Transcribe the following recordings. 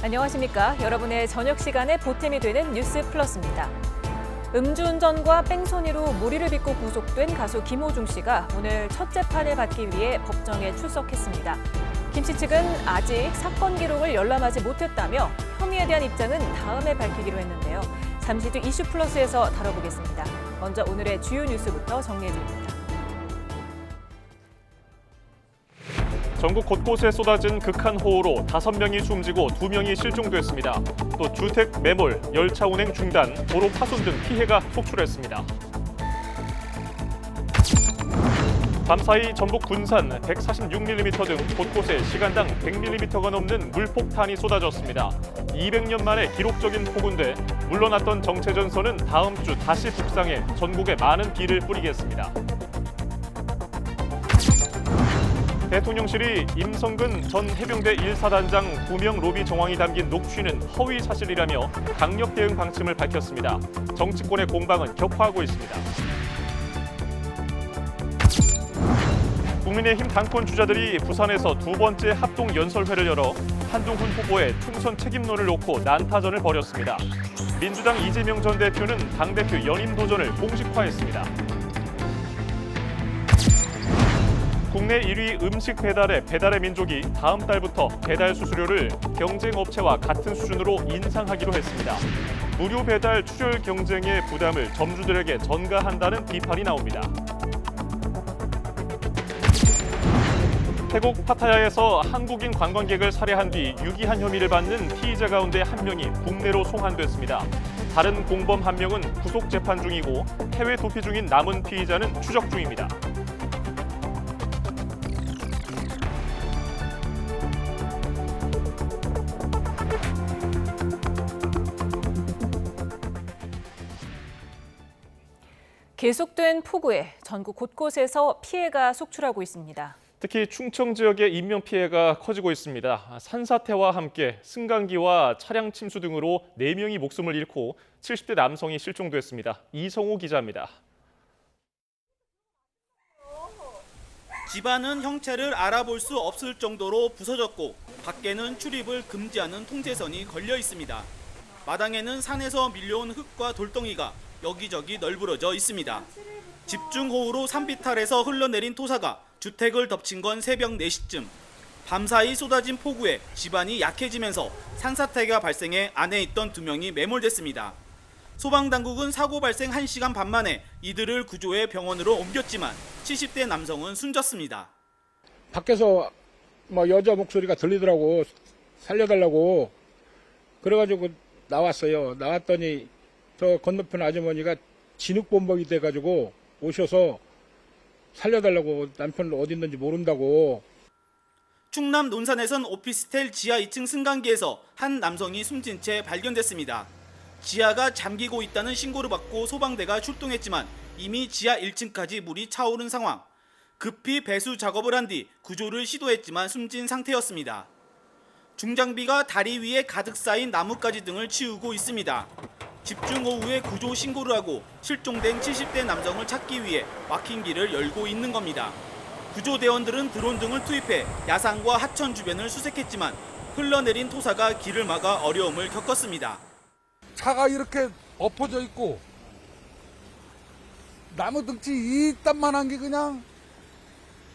안녕하십니까. 여러분의 저녁 시간에 보탬이 되는 뉴스 플러스입니다. 음주운전과 뺑소니로 무리를 빚고 구속된 가수 김호중 씨가 오늘 첫 재판을 받기 위해 법정에 출석했습니다. 김 씨 측은 아직 사건 기록을 열람하지 못했다며 혐의에 대한 입장은 다음에 밝히기로 했는데요. 잠시 뒤 이슈 플러스에서 다뤄보겠습니다. 먼저 오늘의 주요 뉴스부터 정리해드립니다. 전국 곳곳에 쏟아진 극한 호우로 5명이 숨지고 2명이 실종됐습니다. 또 주택 매몰, 열차 운행 중단, 도로 파손 등 피해가 속출했습니다. 밤사이 전북 군산 146mm 등 곳곳에 시간당 100mm가 넘는 물폭탄이 쏟아졌습니다. 200년 만에 기록적인 폭우인데 물러났던 정체전선은 다음 주 다시 북상해 전국에 많은 비를 뿌리겠습니다. 대통령실이 임성근 전 해병대 1사단장 2명 로비 정황이 담긴 녹취는 허위 사실이라며 강력 대응 방침을 밝혔습니다. 정치권의 공방은 격화하고 있습니다. 국민의힘 당권 주자들이 부산에서 두 번째 합동 연설회를 열어 한동훈 후보의 총선 책임론을 놓고 난타전을 벌였습니다. 민주당 이재명 전 대표는 당대표 연임 도전을 공식화했습니다. 국내 1위 음식 배달의 민족이 다음 달부터 배달 수수료를 경쟁업체와 같은 수준으로 인상하기로 했습니다. 무료 배달 출혈 경쟁의 부담을 점주들에게 전가한다는 비판이 나옵니다. 태국 파타야에서 한국인 관광객을 살해한 뒤 유기한 혐의를 받는 피의자 가운데 1명이 국내로 송환됐습니다. 다른 공범 1명은 구속 재판 중이고 해외 도피 중인 남은 피의자는 추적 중입니다. 계속된 폭우에 전국 곳곳에서 피해가 속출하고 있습니다. 특히 충청 지역의 인명피해가 커지고 있습니다. 산사태와 함께 승강기와 차량 침수 등으로 4명이 목숨을 잃고 70대 남성이 실종됐습니다. 이성우 기자입니다. 집안은 형체를 알아볼 수 없을 정도로 부서졌고 밖에는 출입을 금지하는 통제선이 걸려 있습니다. 마당에는 산에서 밀려온 흙과 돌덩이가 여기저기 널브러져 있습니다. 집중호우로 산비탈에서 흘러내린 토사가 주택을 덮친 건 새벽 4시쯤. 밤사이 쏟아진 폭우에 집안이 약해지면서 산사태가 발생해 안에 있던 2명이 매몰됐습니다. 소방당국은 사고 발생 1시간 반 만에 이들을 구조해 병원으로 옮겼지만 70대 남성은 숨졌습니다. 밖에서 여자 목소리가 들리더라고. 살려달라고. 그래가지고 나왔어요. 나왔더니 저 건너편 아주머니가 진흙범벅이 돼가지고 오셔서 살려달라고, 남편 어디 있는지 모른다고. 충남 논산에선 오피스텔 지하 2층 승강기에서 한 남성이 숨진 채 발견됐습니다. 지하가 잠기고 있다는 신고를 받고 소방대가 출동했지만 이미 지하 1층까지 물이 차오른 상황. 급히 배수 작업을 한 뒤 구조를 시도했지만 숨진 상태였습니다. 중장비가 다리 위에 가득 쌓인 나뭇가지 등을 치우고 있습니다. 집중호우에 구조 신고를 하고 실종된 70대 남성을 찾기 위해 막힌 길을 열고 있는 겁니다. 구조대원들은 드론 등을 투입해 야산과 하천 주변을 수색했지만 흘러내린 토사가 길을 막아 어려움을 겪었습니다. 차가 이렇게 엎어져 있고 나무 덩치 이딴만한 게 그냥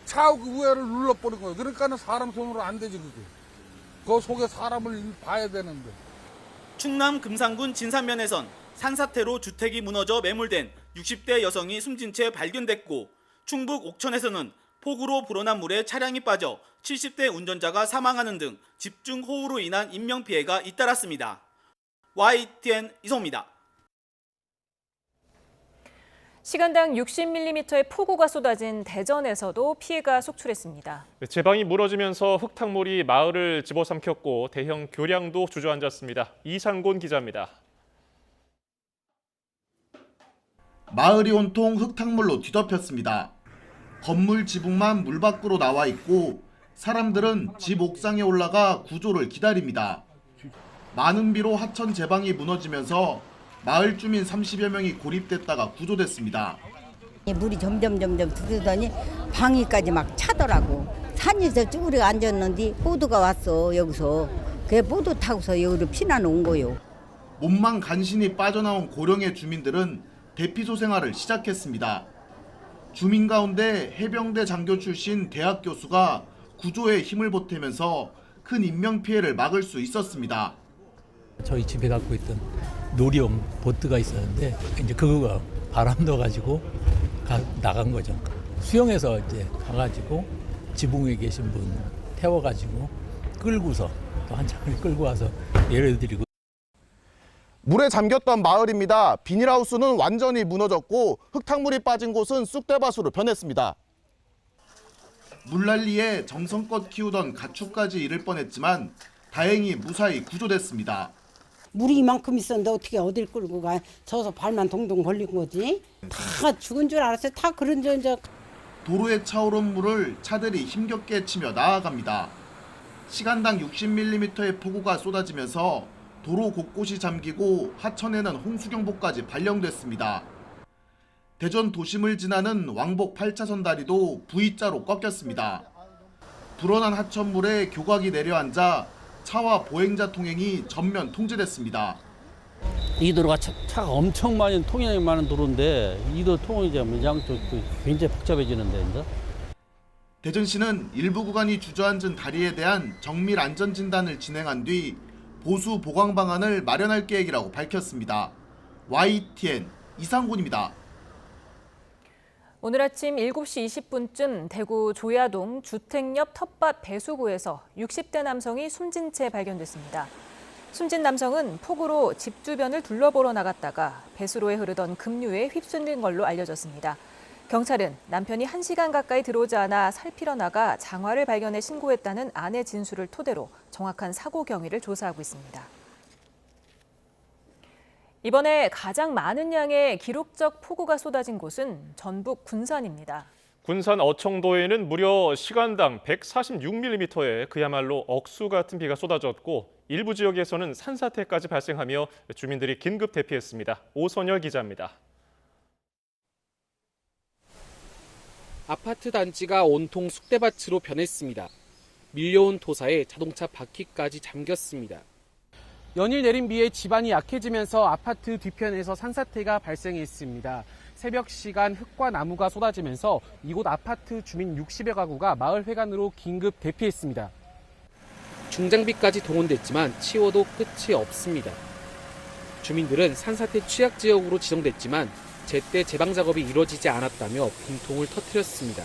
차 우회를 눌러버린 거예요. 그러니까는 사람 손으로 안 되지 그게. 그 속에 사람을 봐야 되는데. 충남 금산군 진산면에선 산사태로 주택이 무너져 매몰된 60대 여성이 숨진 채 발견됐고 충북 옥천에서는 폭우로 불어난 물에 차량이 빠져 70대 운전자가 사망하는 등 집중호우로 인한 인명피해가 잇따랐습니다. YTN 이성입니다. 시간당 60mm의 폭우가 쏟아진 대전에서도 피해가 속출했습니다. 제방이 무너지면서 흙탕물이 마을을 집어삼켰고 대형 교량도 주저앉았습니다. 이상곤 기자입니다. 마을이 온통 흙탕물로 뒤덮였습니다. 건물 지붕만 물 밖으로 나와 있고 사람들은 집 옥상에 올라가 구조를 기다립니다. 많은 비로 하천 제방이 무너지면서 마을 주민 30여 명이 고립됐다가 구조됐습니다. 물이 점점 들더니 방위까지 막 차더라고. 산에서 쭈그려 앉았는데 호두가 왔어. 여기서 그 보도 타고서 여기로 피난 온 거요. 몸만 간신히 빠져나온 고령의 주민들은 대피소 생활을 시작했습니다. 주민 가운데 해병대 장교 출신 대학 교수가 구조에 힘을 보태면서 큰 인명피해를 막을 수 있었습니다. 저희 집에 갖고 있던 놀이용 보트가 있었는데 이제 그거가 바람 넣어가지고 나간 거죠. 수영해서 이제 가가지고 지붕 위에 계신 분 태워가지고 끌고서 또 한참을 끌고 와서 예를 드리고. 물에 잠겼던 마을입니다. 비닐하우스는 완전히 무너졌고 흙탕물이 빠진 곳은 쑥대밭으로 변했습니다. 물난리에 정성껏 키우던 가축까지 잃을 뻔했지만 다행히 무사히 구조됐습니다. 물이 이만큼 있었는데 어떻게 어딜 끌고 가? 저서 발만 동동 벌린 거지. 다 죽은 줄 알았어요. 다 그런 줄 이제. 도로에 차오른 물을 차들이 힘겹게 치며 나아갑니다. 시간당 60mm의 폭우가 쏟아지면서 도로 곳곳이 잠기고 하천에는 홍수경보까지 발령됐습니다. 대전 도심을 지나는 왕복 8차선 다리도 V자로 꺾였습니다. 불어난 하천물에 교각이 내려앉아 차와 보행자 통행이 전면 통제됐습니다. 이 도로가 차가 엄청 많이 통행이 많은 도로인데 이 도로 통행이 되면 양쪽 굉장히 복잡해지는데 이제. 대전시는 일부 구간이 주저앉은 다리에 대한 정밀 안전 진단을 진행한 뒤 보수 보강 방안을 마련할 계획이라고 밝혔습니다. YTN 이상곤입니다. 오늘 아침 7시 20분쯤 대구 조야동 주택 옆 텃밭 배수구에서 60대 남성이 숨진 채 발견됐습니다. 숨진 남성은 폭우로 집 주변을 둘러보러 나갔다가 배수로에 흐르던 급류에 휩쓸린 걸로 알려졌습니다. 경찰은 남편이 1시간 가까이 들어오지 않아 살피러 나가 장화를 발견해 신고했다는 아내 진술을 토대로 정확한 사고 경위를 조사하고 있습니다. 이번에 가장 많은 양의 기록적 폭우가 쏟아진 곳은 전북 군산입니다. 군산 어청도에는 무려 시간당 146mm의 그야말로 억수 같은 비가 쏟아졌고 일부 지역에서는 산사태까지 발생하며 주민들이 긴급 대피했습니다. 오선열 기자입니다. 아파트 단지가 온통 쑥대밭으로 변했습니다. 밀려온 토사에 자동차 바퀴까지 잠겼습니다. 연일 내린 비에 지반이 약해지면서 아파트 뒤편에서 산사태가 발생했습니다. 새벽 시간 흙과 나무가 쏟아지면서 이곳 아파트 주민 60여 가구가 마을 회관으로 긴급 대피했습니다. 중장비까지 동원됐지만 치워도 끝이 없습니다. 주민들은 산사태 취약 지역으로 지정됐지만 제때 제방 작업이 이루어지지 않았다며 분통을 터뜨렸습니다.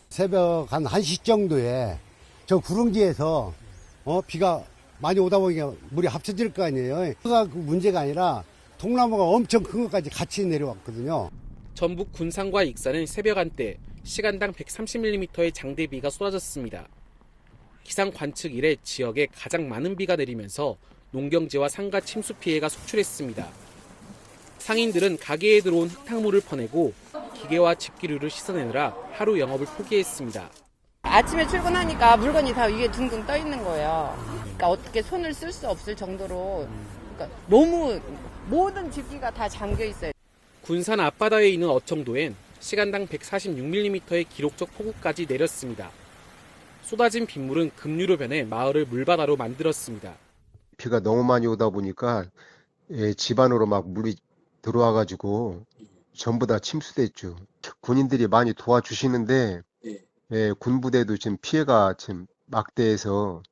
새벽 한 1시 정도에 저 구릉지에서 비가 많이 오다 보니까 물이 합쳐질 거 아니에요. 그가 그 문제가 아니라 통나무가 엄청 큰 것까지 같이 내려왔거든요. 전북 군산과 익산은 새벽 한때 시간당 130mm의 장대비가 쏟아졌습니다. 기상 관측 이래 지역에 가장 많은 비가 내리면서 농경지와 상가 침수 피해가 속출했습니다. 상인들은 가게에 들어온 흙탕물을 퍼내고 기계와 집기류를 씻어내느라 하루 영업을 포기했습니다. 아침에 출근하니까 물건이 다 위에 둥둥 떠 있는 거예요. 그러니까 어떻게 손을 쓸 수 없을 정도로 그러니까 너무 모든 집기가 다 잠겨 있어요. 군산 앞바다에 있는 어청도엔 시간당 146mm의 기록적 폭우까지 내렸습니다. 쏟아진 빗물은 급류로 변해 마을을 물바다로 만들었습니다. 비가 너무 많이 오다 보니까 집 안으로 막 물이 들어와가지고 전부 다 침수됐죠. 군인들이 많이 도와주시는데 군부대도 지금 피해가 지금 막대해서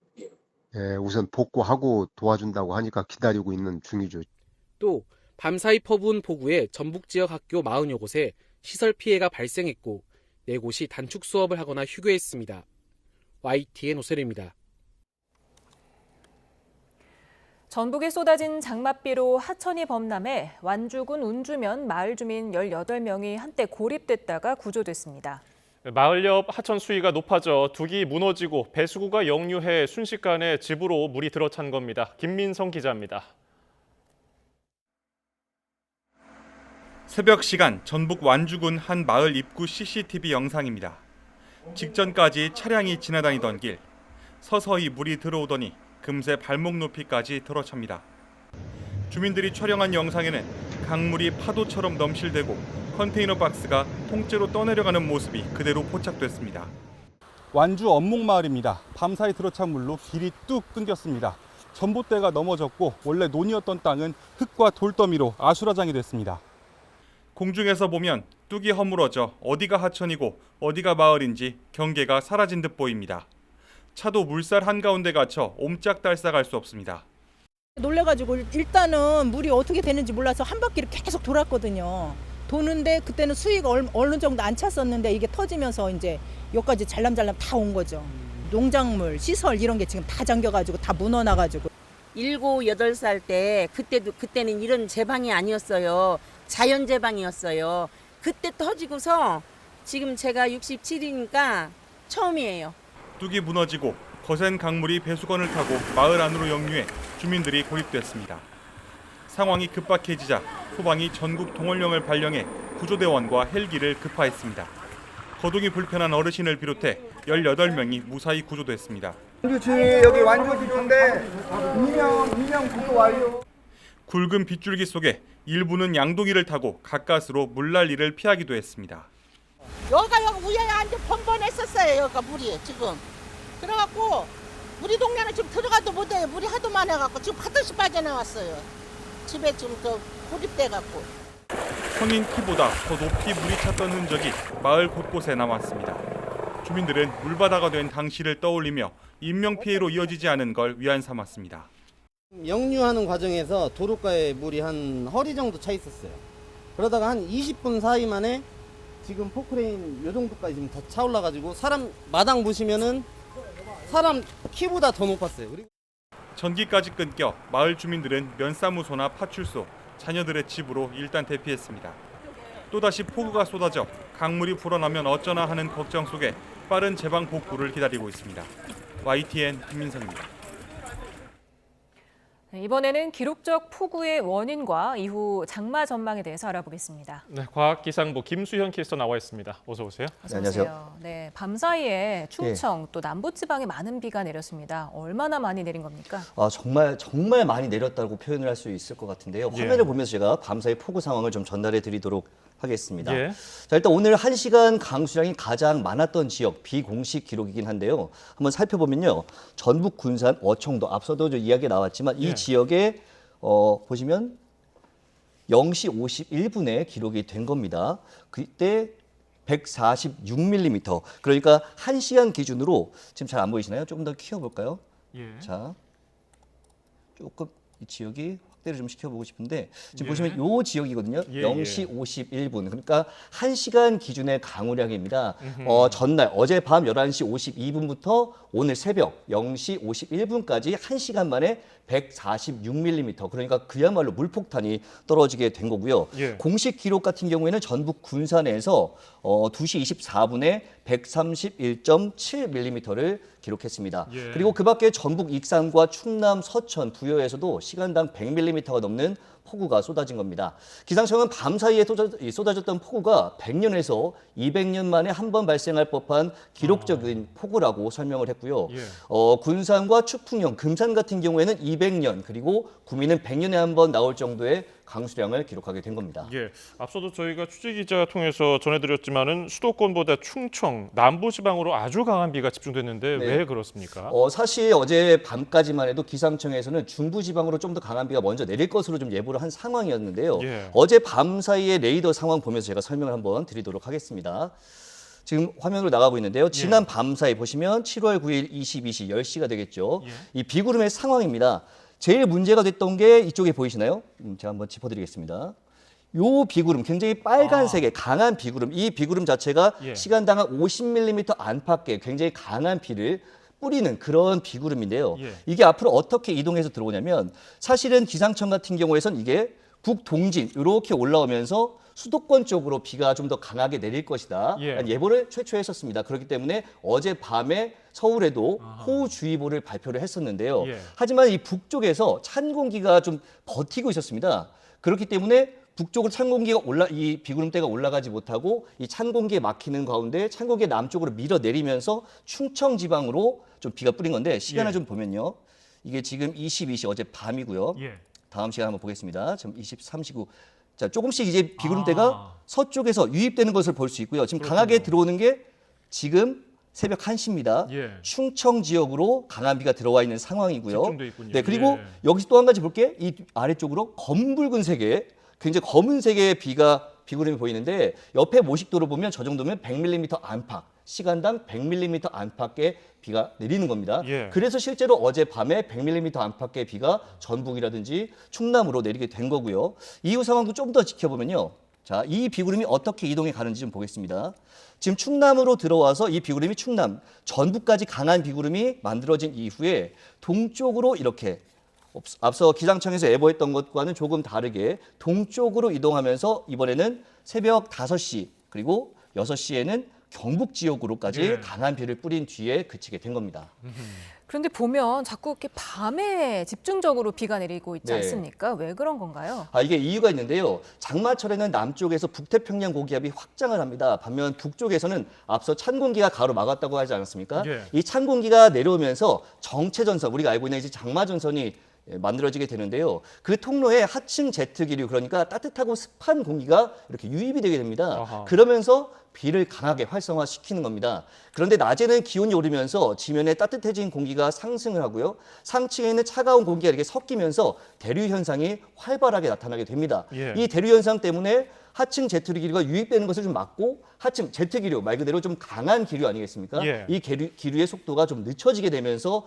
우선 복구하고 도와준다고 하니까 기다리고 있는 중이죠. 또 밤사이 퍼부은 폭우에 전북 지역 학교 40여 곳에 시설 피해가 발생했고 4곳이 단축 수업을 하거나 휴교했습니다. YTN 오세리입니다. 전북에 쏟아진 장맛비로 하천이 범람해 완주군 운주면 마을 주민 18명이 한때 고립됐다가 구조됐습니다. 마을 옆 하천 수위가 높아져 둑이 무너지고 배수구가 역류해 순식간에 집으로 물이 들어찬 겁니다. 김민성 기자입니다. 새벽 시간 전북 완주군 한 마을 입구 CCTV 영상입니다. 직전까지 차량이 지나다니던 길, 서서히 물이 들어오더니 금세 발목 높이까지 들어찹니다. 주민들이 촬영한 영상에는 강물이 파도처럼 넘실대고 컨테이너 박스가 통째로 떠내려가는 모습이 그대로 포착됐습니다. 완주 언목마을입니다. 밤사이 들어찬 물로 길이 뚝 끊겼습니다. 전봇대가 넘어졌고 원래 논이었던 땅은 흙과 돌더미로 아수라장이 됐습니다. 공중에서 보면 뚝이 허물어져 어디가 하천이고 어디가 마을인지 경계가 사라진 듯 보입니다. 차도 물살 한가운데 갇혀 옴짝달싹할 수 없습니다. 놀래가지고 일단은 물이 어떻게 되는지 몰라서 한 바퀴를 계속 돌았거든요. 도는데 그때는 수위가 어느 정도 안 찼었는데 이게 터지면서 이제 여기까지 잘람잘람 다 온 거죠. 농작물, 시설 이런 게 지금 다 잠겨가지고 다 무너나가지고. 7, 8살 때 그때는 이런 제방이 아니었어요. 자연 제방이었어요. 그때 터지고서 지금 제가 67이니까 처음이에요. 뚝이 무너지고 거센 강물이 배수건을 타고 마을 안으로 역류해 주민들이 고립됐습니다. 상황이 급박해지자 소방이 전국 동원령을 발령해 구조대원과 헬기를 급파했습니다. 거동이 불편한 어르신을 비롯해 18명이 무사히 구조됐습니다. 완주시 여기 완주 구조인데 이명 구조 완료. 굵은 빗줄기 속에 일부는 양동이를 타고 가까스로 물난리를 피하기도 했습니다. 여기 위에 완전 번번했었어요. 여기가 물이 지금. 그래갖고 우리 동네는 지금 들어가도 못해요. 물이 하도 많아갖고 지금 파듯이 빠져나왔어요. 집에 지금 고립돼갖고. 성인 키보다 더 높이 물이 찼던 흔적이 마을 곳곳에 남았습니다. 주민들은 물바다가 된 당시를 떠올리며 인명피해로 이어지지 않은 걸 위안 삼았습니다. 역류하는 과정에서 도로가에 물이 한 허리 정도 차 있었어요. 그러다가 한 20분 사이 만에 지금 포크레인 요 정도까지 지금 다 차올라가지고 사람 마당 보시면은 사람 키보다 더 높았어요. 그리고 전기까지 끊겨 마을 주민들은 면사무소나 파출소, 자녀들의 집으로 일단 대피했습니다. 또다시 폭우가 쏟아져 강물이 불어나면 어쩌나 하는 걱정 속에 빠른 제방 복구를 기다리고 있습니다. YTN 김민성입니다. 이번에는 기록적 폭우의 원인과 이후 장마 전망에 대해서 알아보겠습니다. 네, 과학기상부 김수현 캐스터 나와 있습니다. 어서 오세요. 어서 오세요. 네, 밤사이에 충청 또 남부지방에 많은 비가 내렸습니다. 얼마나 많이 내린 겁니까? 정말 많이 내렸다고 표현을 할 수 있을 것 같은데요. 화면을 보면서 제가 밤사이 폭우 상황을 좀 전달해 드리도록 하겠습니다. 자, 일단 오늘 1시간 강수량이 가장 많았던 지역 비공식 기록이긴 한데요. 한번 살펴보면요. 전북 군산 어청도 앞서도 이야기 나왔지만 이 지역에 보시면 0시 51분에 기록이 된 겁니다. 그때 146mm. 그러니까 1시간 기준으로 지금 잘 안 보이시나요? 조금 더 키워볼까요? 자, 조금 이 지역이 확대를 좀 시켜보고 싶은데 지금 보시면 이 지역이거든요. 0시 51분. 그러니까 1시간 기준의 강우량입니다. 전날 어젯밤 11시 52분부터 오늘 새벽 0시 51분까지 1시간 만에 146mm. 그러니까 그야말로 물폭탄이 떨어지게 된 거고요. 공식 기록 같은 경우에는 전북 군산에서 2시 24분에 131.7mm를 기록했습니다. 그리고 그 밖에 전북 익산과 충남 서천 부여에서도 시간당 100mm가 넘는 폭우가 쏟아진 겁니다. 기상청은 밤사이에 쏟아졌던 폭우가 100년에서 200년 만에 한 번 발생할 법한 기록적인 폭우라고 설명을 했고요. 군산과 추풍령, 금산 같은 경우에는 200년 그리고 구미는 100년에 한 번 나올 정도의 강수량을 기록하게 된 겁니다. 앞서도 저희가 취재기자 통해서 전해드렸지만은 수도권보다 충청, 남부지방으로 아주 강한 비가 집중됐는데 왜 그렇습니까? 사실 어제 밤까지만 해도 기상청에서는 중부지방으로 좀 더 강한 비가 먼저 내릴 것으로 좀 예보를 한 상황이었는데요. 어제 밤 사이에 레이더 상황 보면서 제가 설명을 한번 드리도록 하겠습니다. 지금 화면으로 나가고 있는데요. 지난 밤 사이 보시면 7월 9일 22시 10시가 되겠죠. 이 비구름의 상황입니다. 제일 문제가 됐던 게 이쪽에 보이시나요? 제가 한번 짚어드리겠습니다. 요 비구름, 굉장히 빨간색의 강한 비구름, 이 비구름 자체가 시간당 한 50mm 안팎의 굉장히 강한 비를 뿌리는 그런 비구름인데요. 이게 앞으로 어떻게 이동해서 들어오냐면 사실은 기상청 같은 경우에선 이게 북동진 이렇게 올라오면서 수도권 쪽으로 비가 좀 더 강하게 내릴 것이다. 예보를 최초에 했었습니다. 그렇기 때문에 어젯밤에 서울에도 호우주의보를 발표를 했었는데요. 하지만 이 북쪽에서 찬 공기가 좀 버티고 있었습니다. 그렇기 때문에 북쪽으로 찬 공기가 이 비구름대가 올라가지 못하고 이 찬 공기에 막히는 가운데 찬 공기가 남쪽으로 밀어내리면서 충청 지방으로 좀 비가 뿌린 건데 시간을 좀 보면요. 이게 지금 22시 어제 밤이고요. 다음 시간 한번 보겠습니다. 지금 23시고. 자, 조금씩 이제 비구름대가 서쪽에서 유입되는 것을 볼 수 있고요. 지금 강하게 들어오는 게 지금 새벽 1시입니다. 예. 충청 지역으로 강한 비가 들어와 있는 상황이고요. 집중돼 있군요. 네, 그리고 예. 여기서 또 한 가지 볼게. 이 아래쪽으로 검붉은색의 굉장히 검은색의 비구름이 보이는데 옆에 모식도를 보면 저 정도면 100mm 안팎, 시간당 100mm 안팎의 비가 내리는 겁니다. 예. 그래서 실제로 어젯밤에 100mm 안팎의 비가 전북이라든지 충남으로 내리게 된 거고요. 이후 상황도 좀 더 지켜보면요. 자, 이 비구름이 어떻게 이동해 가는지 좀 보겠습니다. 지금 충남으로 들어와서 이 비구름이 충남, 전북까지 강한 비구름이 만들어진 이후에 동쪽으로 이렇게 앞서 기상청에서 예보했던 것과는 조금 다르게 동쪽으로 이동하면서 이번에는 새벽 5시 그리고 6시에는 경북 지역으로까지 예. 강한 비를 뿌린 뒤에 그치게 된 겁니다. 그런데 보면 자꾸 이렇게 밤에 집중적으로 비가 내리고 있지 네. 않습니까? 왜 그런 건가요? 이게 이유가 있는데요. 장마철에는 남쪽에서 북태평양 고기압이 확장을 합니다. 반면 북쪽에서는 앞서 찬 공기가 가로막았다고 하지 않았습니까? 예. 이 찬 공기가 내려오면서 정체전선, 우리가 알고 있는 이제 장마전선이 만들어지게 되는데요. 그 통로에 하층 제트 기류, 그러니까 따뜻하고 습한 공기가 이렇게 유입이 되게 됩니다. 아하. 그러면서 비를 강하게 활성화시키는 겁니다. 그런데 낮에는 기온이 오르면서 지면에 따뜻해진 공기가 상승을 하고요. 상층에 있는 차가운 공기가 이렇게 섞이면서 대류 현상이 활발하게 나타나게 됩니다. 예. 이 대류 현상 때문에 하층 제트 기류가 유입되는 것을 좀 막고 하층 제트 기류, 말 그대로 좀 강한 기류 아니겠습니까? 예. 이 기류의 속도가 좀 늦춰지게 되면서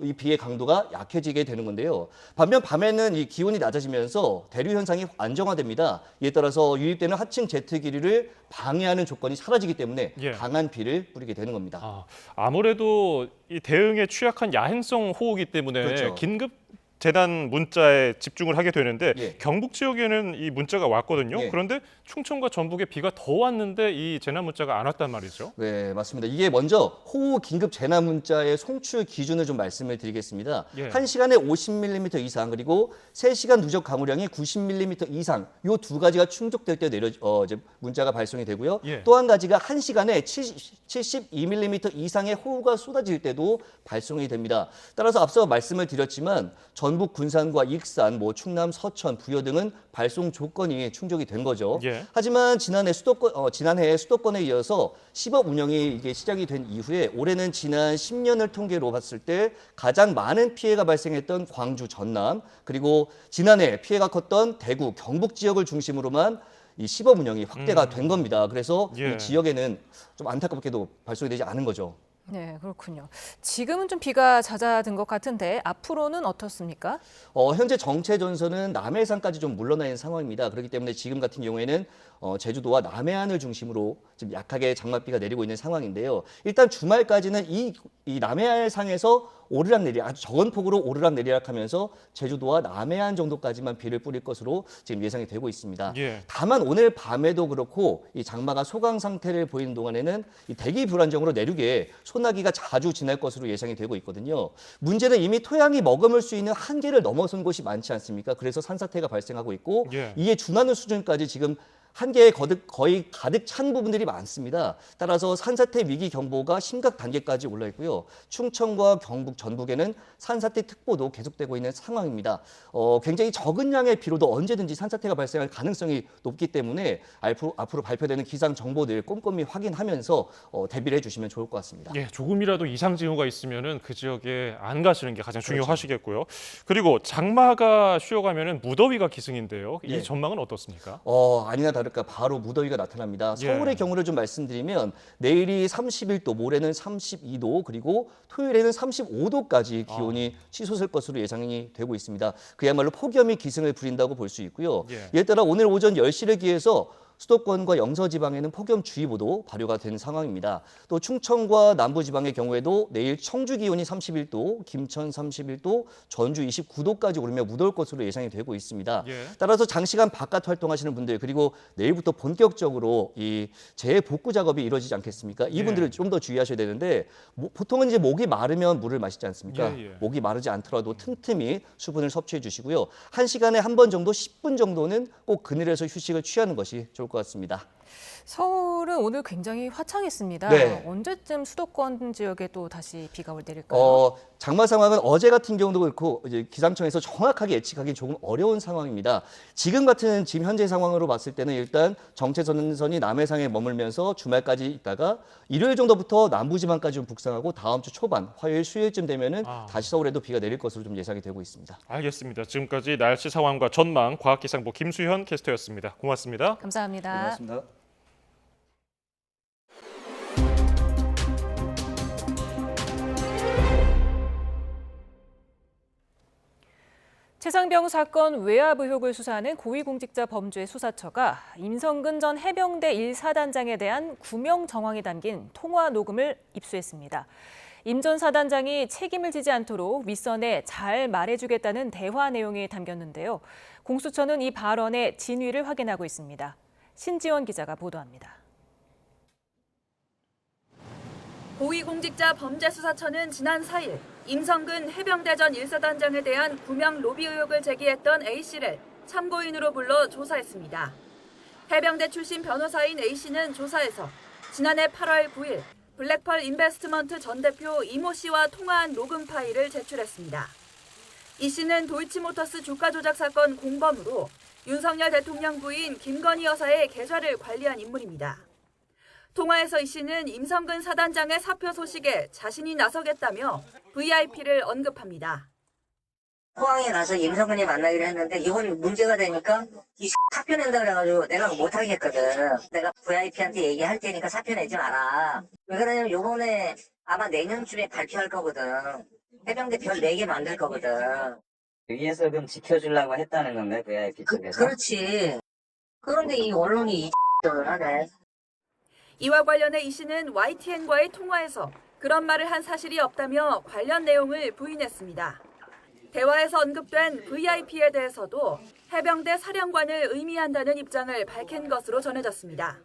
이 비의 강도가 약해지게 되는 건데요. 반면 밤에는 이 기온이 낮아지면서 대류 현상이 안정화됩니다. 이에 따라서 유입되는 하층 제트 기류를 방해하는 조건이 사라지기 때문에 예. 강한 비를 뿌리게 되는 겁니다. 아무래도 이 대응에 취약한 야행성 호우기 때문에 그렇죠. 긴급 재난 문자에 집중을 하게 되는데 예. 경북 지역에는 이 문자가 왔거든요. 예. 그런데 충청과 전북에 비가 더 왔는데 이 재난 문자가 안 왔단 말이죠. 네, 맞습니다. 이게 먼저 호우 긴급 재난 문자의 송출 기준을 좀 말씀을 드리겠습니다. 예. 1시간에 50mm 이상 그리고 3시간 누적 강우량이 90mm 이상 요 두 가지가 충족될 때 이제 문자가 발송이 되고요. 예. 또 한 가지가 1시간에 72mm 이상의 호우가 쏟아질 때도 발송이 됩니다. 따라서 앞서 말씀을 드렸지만 전북 군산과 익산, 충남, 서천, 부여 등은 발송 조건이 충족이 된 거죠. 예. 하지만 지난해 수도권에 이어서 시범 운영이 이게 시작이 된 이후에 올해는 지난 10년을 통계로 봤을 때 가장 많은 피해가 발생했던 광주, 전남, 그리고 지난해 피해가 컸던 대구, 경북 지역을 중심으로만 이 시범 운영이 확대가 된 겁니다. 그래서 예. 이 지역에는 좀 안타깝게도 발송이 되지 않은 거죠. 네, 그렇군요. 지금은 좀 비가 잦아든 것 같은데 앞으로는 어떻습니까? 현재 정체 전선은 남해상까지 좀 물러나 있는 상황입니다. 그렇기 때문에 지금 같은 경우에는 제주도와 남해안을 중심으로 좀 약하게 장맛비가 내리고 있는 상황인데요. 일단 주말까지는 이 남해안상에서 아주 적은 폭으로 오르락내리락하면서 제주도와 남해안 정도까지만 비를 뿌릴 것으로 지금 예상이 되고 있습니다. 예. 다만 오늘 밤에도 그렇고 이 장마가 소강 상태를 보이는 동안에는 이 대기 불안정으로 내륙에 소나기가 자주 지날 것으로 예상이 되고 있거든요. 문제는 이미 토양이 머금을 수 있는 한계를 넘어선 곳이 많지 않습니까? 그래서 산사태가 발생하고 있고 예. 이에 준하는 수준까지 지금 한계에 거의 가득 찬 부분들이 많습니다. 따라서 산사태 위기 경보가 심각 단계까지 올라 있고요. 충청과 경북, 전북에는 산사태 특보도 계속되고 있는 상황입니다. 굉장히 적은 양의 비로도 언제든지 산사태가 발생할 가능성이 높기 때문에 앞으로 발표되는 기상 정보들 꼼꼼히 확인하면서 대비를 해주시면 좋을 것 같습니다. 예, 조금이라도 이상 징후가 있으면은 그 지역에 안 가시는 게 가장 중요하시겠고요. 그리고 장마가 쉬어가면은 무더위가 기승인데요. 이 예. 전망은 어떻습니까? 아니나 다를까 바로 무더위가 나타납니다. 예. 서울의 경우를 좀 말씀드리면 내일이 31도, 모레는 32도, 그리고 토요일에는 35도까지 기온이 치솟을 것으로 예상이 되고 있습니다. 그야말로 폭염이 기승을 부린다고 볼 수 있고요. 예. 이에 따라 오늘 오전 10시를 기해서 수도권과 영서지방에는 폭염주의보도 발효가 된 상황입니다. 또 충청과 남부지방의 경우에도 내일 청주 기온이 31도, 김천 31도, 전주 29도까지 오르며 무더울 것으로 예상이 되고 있습니다. 예. 따라서 장시간 바깥 활동하시는 분들 그리고 내일부터 본격적으로 이 재복구 작업이 이루어지지 않겠습니까? 이분들을 예. 좀 더 주의하셔야 되는데 보통은 이제 목이 마르면 물을 마시지 않습니까? 예, 예. 목이 마르지 않더라도 틈틈이 수분을 섭취해 주시고요. 1시간에 한 번 정도 10분 정도는 꼭 그늘에서 휴식을 취하는 것이 좋을 것 같습니다. 서울은 오늘 굉장히 화창했습니다. 네. 언제쯤 수도권 지역에 또 다시 비가 내릴까요? 장마 상황은 어제 같은 경우도 그렇고 이제 기상청에서 정확하게 예측하기 조금 어려운 상황입니다. 지금 현재 상황으로 봤을 때는 일단 정체 전선이 남해상에 머물면서 주말까지 있다가 일요일 정도부터 남부지방까지 좀 북상하고 다음 주 초반, 화요일, 수요일쯤 되면은 다시 서울에도 비가 내릴 것으로 좀 예상이 되고 있습니다. 알겠습니다. 지금까지 날씨 상황과 전망 과학기상부 김수현 캐스터였습니다. 고맙습니다. 감사합니다. 고맙습니다. 최상병 사건 외압 의혹을 수사하는 고위공직자 범죄 수사처가 임성근 전 해병대 1사단장에 대한 구명 정황이 담긴 통화 녹음을 입수했습니다. 임 전 사단장이 책임을 지지 않도록 윗선에 잘 말해주겠다는 대화 내용이 담겼는데요. 공수처는 이 발언의 진위를 확인하고 있습니다. 신지원 기자가 보도합니다. 고위공직자 범죄수사처는 지난 4일 임성근 해병대 전 1사단장에 대한 구명 로비 의혹을 제기했던 A씨를 참고인으로 불러 조사했습니다. 해병대 출신 변호사인 A씨는 조사에서 지난해 8월 9일 블랙펄 인베스트먼트 전 대표 이모 씨와 통화한 녹음 파일을 제출했습니다. 이 씨는 도이치모터스 주가 조작 사건 공범으로 윤석열 대통령 부인 김건희 여사의 계좌를 관리한 인물입니다. 통화에서 이 씨는 임성근 사단장의 사표 소식에 자신이 나서겠다며 VIP를 언급합니다. 포항에 가서 임성근이 만나기로 했는데 이건 문제가 되니까 이 사표 낸다 그래가지고 내가 못하겠거든. 내가 VIP한테 얘기할 테니까 사표 내지 마라. 왜 그러냐면 요번에 아마 내년쯤에 발표할 거거든. 해병대 별 4개 만들 거거든. 위에서 그럼 지켜주려고 했다는 건가요, VIP 쪽에서? 그렇지. 그런데 이 언론이 이 X를 하네. 이와 관련해 이 씨는 YTN과의 통화에서 그런 말을 한 사실이 없다며 관련 내용을 부인했습니다. 대화에서 언급된 VIP에 대해서도 해병대 사령관을 의미한다는 입장을 밝힌 것으로 전해졌습니다.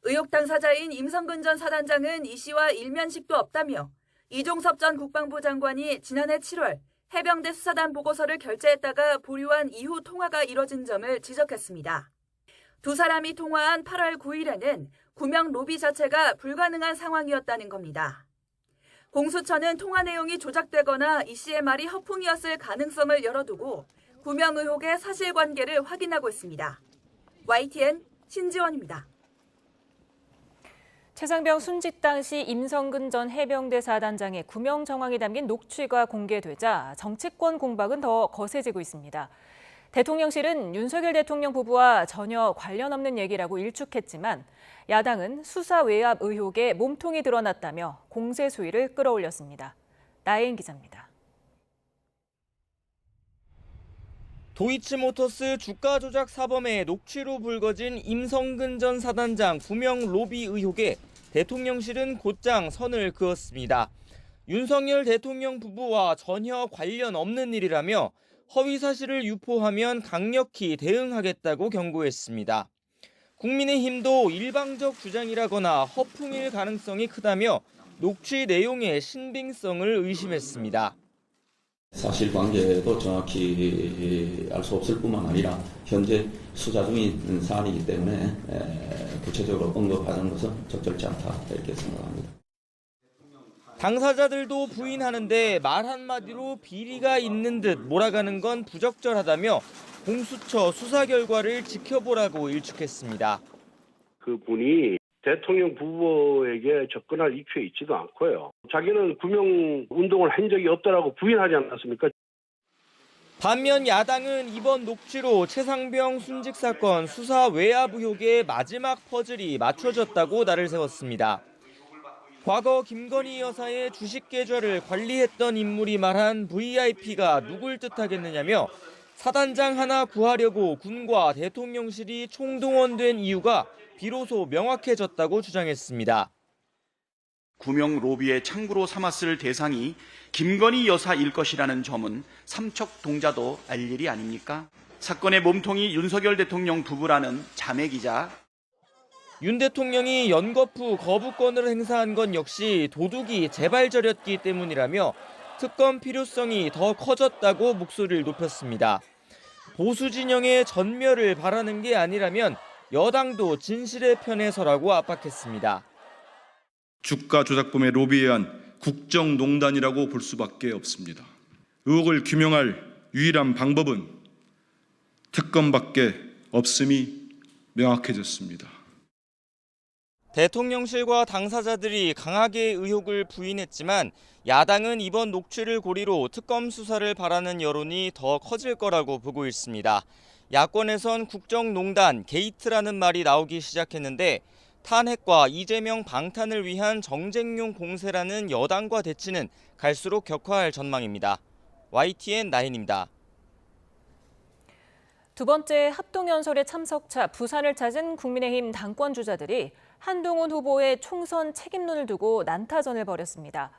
의혹 당사자인 임성근 전 사단장은 이 씨와 일면식도 없다며 이종섭 전 국방부 장관이 지난해 7월 해병대 수사단 보고서를 결재했다가 보류한 이후 통화가 이뤄진 점을 지적했습니다. 두 사람이 통화한 8월 9일에는 구명 로비 자체가 불가능한 상황이었다는 겁니다. 공수처는 통화 내용이 조작되거나 이 씨의 말이 허풍이었을 가능성을 열어두고 구명 의혹의 사실관계를 확인하고 있습니다. YTN 신지원입니다. 최상병 순직 당시 임성근 전 해병대 사단장의 구명 정황이 담긴 녹취가 공개되자 정치권 공박은 더 거세지고 있습니다. 대통령실은 윤석열 대통령 부부와 전혀 관련 없는 얘기라고 일축했지만 야당은 수사 외압 의혹에 몸통이 드러났다며 공세 수위를 끌어올렸습니다. 나혜인 기자입니다. 도이치모터스 주가 조작 사범의 녹취로 불거진 임성근 전 사단장 구명 로비 의혹에 대통령실은 곧장 선을 그었습니다. 윤석열 대통령 부부와 전혀 관련 없는 일이라며 허위 사실을 유포하면 강력히 대응하겠다고 경고했습니다. 국민의힘도 일방적 주장이라거나 허풍일 가능성이 크다며 녹취 내용의 신빙성을 의심했습니다. 사실관계도 정확히 알 수 없을 뿐만 아니라 현재 수사 중인 사안이기 때문에 구체적으로 언급하는 것은 적절치 않다 이렇게 생각합니다. 당사자들도 부인하는데 말 한마디로 비리가 있는 듯 몰아가는 건 부적절하다며 공수처 수사 결과를 지켜보라고 일축했습니다. 그분이 대통령 부부에게 접근할 이유에 있지도 않고요. 자기는 구명 운동을 한 적이 없다라고 부인하지 않았습니까? 반면 야당은 이번 녹취로 최상병 순직 사건 수사 외압 의혹의 마지막 퍼즐이 맞춰졌다고 날을 세웠습니다. 과거 김건희 여사의 주식 계좌를 관리했던 인물이 말한 VIP가 누굴 뜻하겠느냐며 사단장 하나 구하려고 군과 대통령실이 총동원된 이유가 비로소 명확해졌다고 주장했습니다. 구명 로비의 창구로 삼았을 대상이 김건희 여사일 것이라는 점은 삼척동자도 알 일이 아닙니까? 사건의 몸통이 윤석열 대통령 부부라는 자매 기자. 윤 대통령이 연거푸 거부권을 행사한 건 역시 도둑이 재발저렸기 때문이라며 특검 필요성이 더 커졌다고 목소리를 높였습니다. 보수 진영의 전멸을 바라는 게 아니라면 여당도 진실의 편에 서라고 압박했습니다. 주가 조작범의 로비에 의한 국정농단이라고 볼 수밖에 없습니다. 의혹을 규명할 유일한 방법은 특검밖에 없음이 명확해졌습니다. 대통령실과 당사자들이 강하게 의혹을 부인했지만 야당은 이번 녹취를 고리로 특검 수사를 바라는 여론이 더 커질 거라고 보고 있습니다. 야권에선 국정농단, 게이트라는 말이 나오기 시작했는데 탄핵과 이재명 방탄을 위한 정쟁용 공세라는 여당과 대치는 갈수록 격화할 전망입니다. YTN 나인입니다. 두 번째 합동연설의 참석차 부산을 찾은 국민의힘 당권 주자들이 한동훈 후보의 총선 책임론을 두고 난타전을 벌였습니다.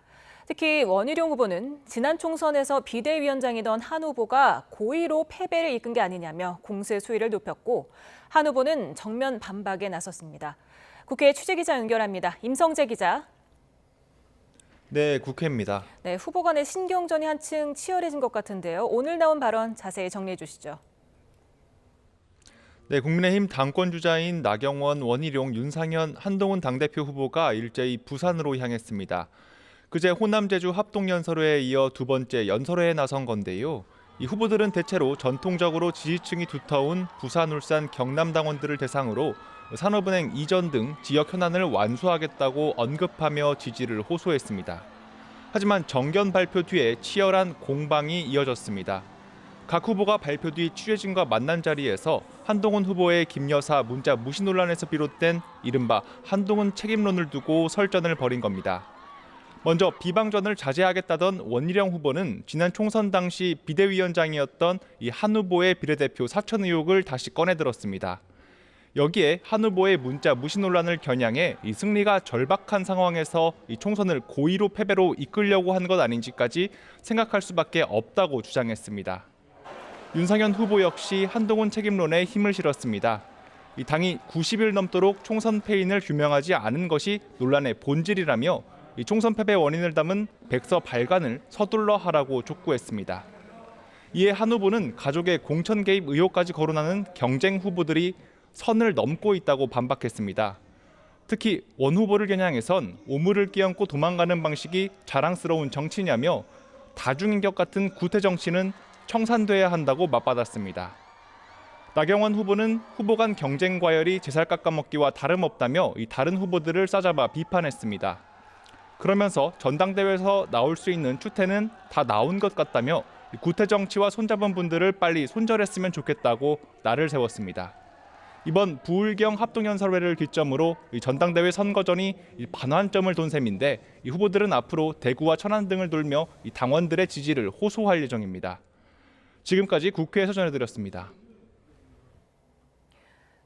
특히 원희룡 후보는 지난 총선에서 비대위원장이던 한 후보가 고의로 패배를 이끈 게 아니냐며 공세 수위를 높였고 한 후보는 정면 반박에 나섰습니다. 국회 취재기자 연결합니다. 임성재 기자. 네, 국회입니다. 네, 후보 간의 신경전이 한층 치열해진 것 같은데요. 오늘 나온 발언 자세히 정리해 주시죠. 네, 국민의힘 당권 주자인 나경원, 원희룡, 윤상현, 한동훈 당대표 후보가 일제히 부산으로 향했습니다. 그제 호남 제주 합동연설회에 이어 두 번째 연설회에 나선 건데요. 이 후보들은 대체로 전통적으로 지지층이 두터운 부산, 울산, 경남 당원들을 대상으로 산업은행 이전 등 지역 현안을 완수하겠다고 언급하며 지지를 호소했습니다. 하지만 정견 발표 뒤에 치열한 공방이 이어졌습니다. 각 후보가 발표 뒤 취재진과 만난 자리에서 한동훈 후보의 김여사 문자 무시 논란에서 비롯된 이른바 한동훈 책임론을 두고 설전을 벌인 겁니다. 먼저 비방전을 자제하겠다던 원희룡 후보는 지난 총선 당시 비대위원장이었던 이 한 후보의 비례대표 사천 의혹을 다시 꺼내들었습니다. 여기에 한 후보의 문자 무시 논란을 겨냥해 이 승리가 절박한 상황에서 이 총선을 고의로 패배로 이끌려고 한 것 아닌지까지 생각할 수밖에 없다고 주장했습니다. 윤상현 후보 역시 한동훈 책임론에 힘을 실었습니다. 이 당이 90일 넘도록 총선 패인을 규명하지 않은 것이 논란의 본질이라며 이 총선 패배 원인을 담은 백서 발간을 서둘러 하라고 촉구했습니다. 이에 한 후보는 가족의 공천 개입 의혹까지 거론하는 경쟁 후보들이 선을 넘고 있다고 반박했습니다. 특히 원 후보를 겨냥해선 오물을 끼얹고 도망가는 방식이 자랑스러운 정치냐며 다중인격 같은 구태 정치는 청산돼야 한다고 맞받았습니다. 나경원 후보는 후보 간 경쟁 과열이 제살 깎아먹기와 다름없다며 이 다른 후보들을 싸잡아 비판했습니다. 그러면서 전당대회에서 나올 수 있는 추태는 다 나온 것 같다며 구태 정치와 손잡은 분들을 빨리 손절했으면 좋겠다고 날을 세웠습니다. 이번 부울경 합동연설회를 기점으로 전당대회 선거전이 반환점을 돈 셈인데 이 후보들은 앞으로 대구와 천안 등을 돌며 당원들의 지지를 호소할 예정입니다. 지금까지 국회에서 전해드렸습니다.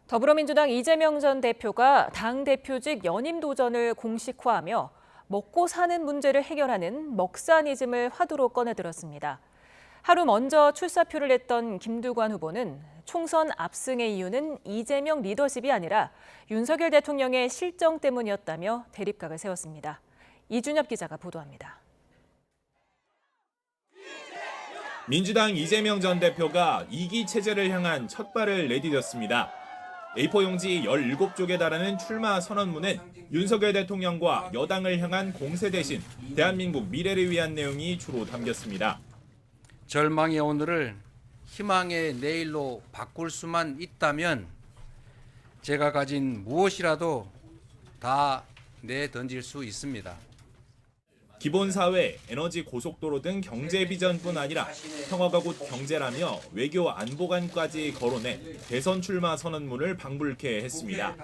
더불어민주당 이재명 전 대표가 당대표직 연임 도전을 공식화하며 먹고 사는 문제를 해결하는 먹사니즘을 화두로 꺼내들었습니다. 하루 먼저 출사표를 냈던 김두관 후보는 총선 압승의 이유는 이재명 리더십이 아니라 윤석열 대통령의 실정 때문이었다며 대립각을 세웠습니다. 이준엽 기자가 보도합니다. 민주당 이재명 전 대표가 2기 체제를 향한 첫 발을 내디뎠습니다. A4 용지 17쪽에 달하는 출마 선언문은 윤석열 대통령과 여당을 향한 공세 대신 대한민국 미래를 위한 내용이 주로 담겼습니다. 절망의 오늘을 희망의 내일로 바꿀 수만 있다면 제가 가진 무엇이라도 다 내던질 수 있습니다. 기본사회, 에너지 고속도로 등 경제 비전뿐 아니라 평화가 곧 경제라며 외교 안보관까지 거론해 대선 출마 선언문을 방불케 했습니다.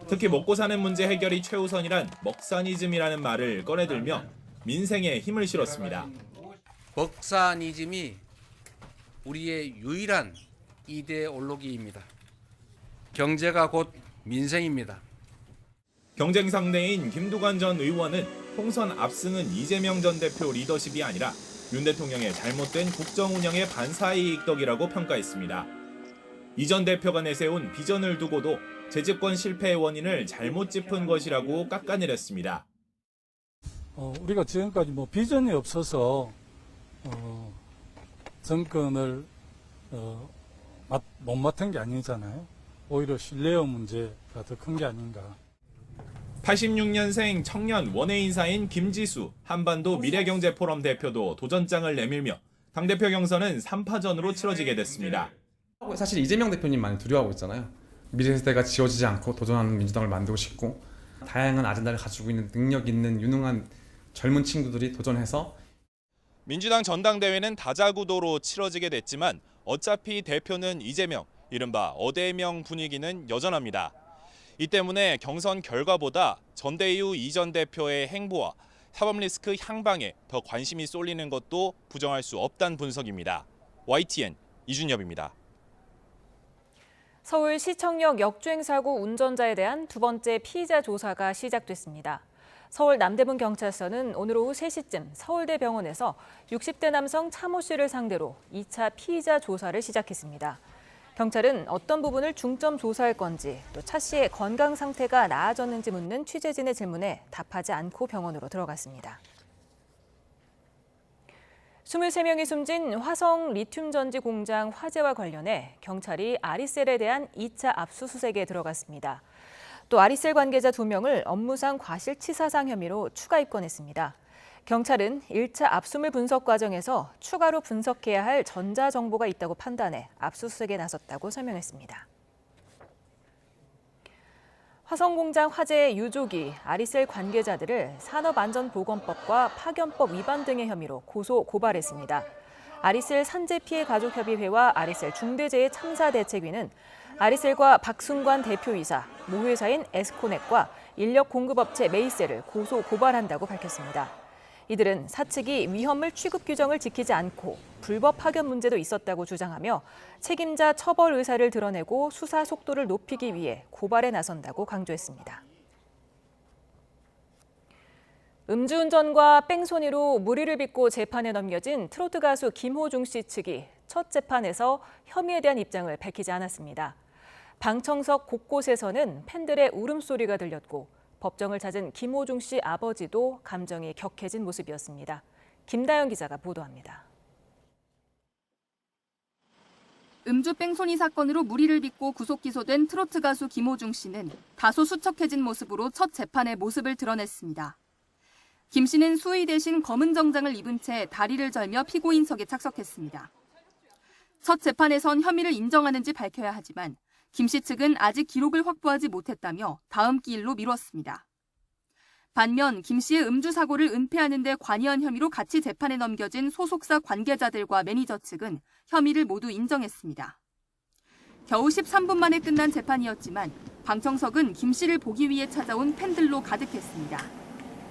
특히 먹고 사는 문제 해결이 최우선이란 먹사니즘이라는 말을 꺼내들며 민생에 힘을 실었습니다. 먹사니즘이 우리의 유일한 이데올로기입니다. 경제가 곧 민생입니다. 경쟁 상대인 김두관 전 의원은 총선 압승은 이재명 전 대표 리더십이 아니라 윤 대통령의 잘못된 국정 운영의 반사이익 덕이라고 평가했습니다. 이 전 대표가 내세운 비전을 두고도 재집권 실패의 원인을 잘못 짚은 것이라고 깎아내렸습니다. 우리가 지금까지 비전이 없어서 정권을 못 맡은 게 아니잖아요. 오히려 신뢰의 문제가 더 큰 게 아닌가. 86년생 청년 원외 인사인 김지수 한반도 미래경제포럼 대표도 도전장을 내밀며 당대표 경선은 3파전으로 치러지게 됐습니다. 사실 이재명 대표님 많이 두려워하고 있잖아요. 미래세대가 지워지지 않고 도전하는 민주당을 만들고 싶고 다양한 아젠다를 가지고 있는 능력 있는 유능한 젊은 친구들이 도전해서 민주당 전당대회는 다자구도로 치러지게 됐지만 어차피 대표는 이재명, 이른바 어대명 분위기는 여전합니다. 이 때문에 경선 결과보다 전대유 이 전 대표의 행보와 사법 리스크 향방에 더 관심이 쏠리는 것도 부정할 수 없다는 분석입니다. YTN 이준엽입니다. 서울 시청역 역주행 사고 운전자에 대한 두 번째 피의자 조사가 시작됐습니다. 서울 남대문 경찰서는 오늘 오후 3시쯤 서울대병원에서 60대 남성 차모 씨를 상대로 2차 피의자 조사를 시작했습니다. 경찰은 어떤 부분을 중점 조사할 건지, 또 차 씨의 건강 상태가 나아졌는지 묻는 취재진의 질문에 답하지 않고 병원으로 들어갔습니다. 23명이 숨진 화성 리튬 전지 공장 화재와 관련해 경찰이 아리셀에 대한 2차 압수수색에 들어갔습니다. 또 아리셀 관계자 2명을 업무상 과실치사상 혐의로 추가 입건했습니다. 경찰은 1차 압수물 분석 과정에서 추가로 분석해야 할 전자정보가 있다고 판단해 압수수색에 나섰다고 설명했습니다. 화성공장 화재의 유족이 아리셀 관계자들을 산업안전보건법과 파견법 위반 등의 혐의로 고소 고발했습니다. 아리셀 산재피해 가족협의회와 아리셀 중대재해참사대책위는 아리셀과 박순관 대표이사, 모회사인 에스코넷과 인력공급업체 메이셀을 고소 고발한다고 밝혔습니다. 이들은 사측이 위험물 취급 규정을 지키지 않고 불법 파견 문제도 있었다고 주장하며 책임자 처벌 의사를 드러내고 수사 속도를 높이기 위해 고발에 나선다고 강조했습니다. 음주운전과 뺑소니로 무리를 빚고 재판에 넘겨진 트로트 가수 김호중 씨 측이 첫 재판에서 혐의에 대한 입장을 밝히지 않았습니다. 방청석 곳곳에서는 팬들의 울음소리가 들렸고 법정을 찾은 김호중 씨 아버지도 감정이 격해진 모습이었습니다. 김다영 기자가 보도합니다. 음주 뺑소니 사건으로 무리를 빚고 구속 기소된 트로트 가수 김호중 씨는 다소 수척해진 모습으로 첫 재판에 모습을 드러냈습니다. 김 씨는 수의 대신 검은 정장을 입은 채 다리를 절며 피고인석에 착석했습니다. 첫 재판에선 혐의를 인정하는지 밝혀야 하지만 김 씨 측은 아직 기록을 확보하지 못했다며 다음 기일로 미뤘습니다. 반면 김 씨의 음주 사고를 은폐하는 데 관여한 혐의로 같이 재판에 넘겨진 소속사 관계자들과 매니저 측은 혐의를 모두 인정했습니다. 겨우 13분 만에 끝난 재판이었지만 방청석은 김 씨를 보기 위해 찾아온 팬들로 가득했습니다.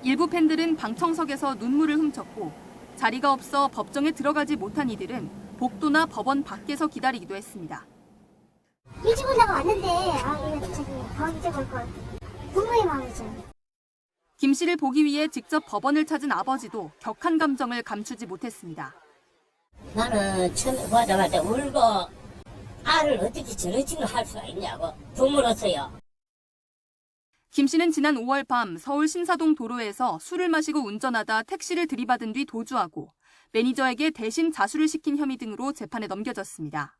일부 팬들은 방청석에서 눈물을 훔쳤고 자리가 없어 법정에 들어가지 못한 이들은 복도나 법원 밖에서 기다리기도 했습니다. 일찍 온다고 왔는데 더 일찍 올 걸. 부모의 마음이죠. 김 씨를 보기 위해 직접 법원을 찾은 아버지도 격한 감정을 감추지 못했습니다. 나는 처음에 보자마자 울고 아를 어떻게 저러지는 할 수가 있냐고 부모로서요. 김 씨는 지난 5월 밤 서울 신사동 도로에서 술을 마시고 운전하다 택시를 들이받은 뒤 도주하고 매니저에게 대신 자수를 시킨 혐의 등으로 재판에 넘겨졌습니다.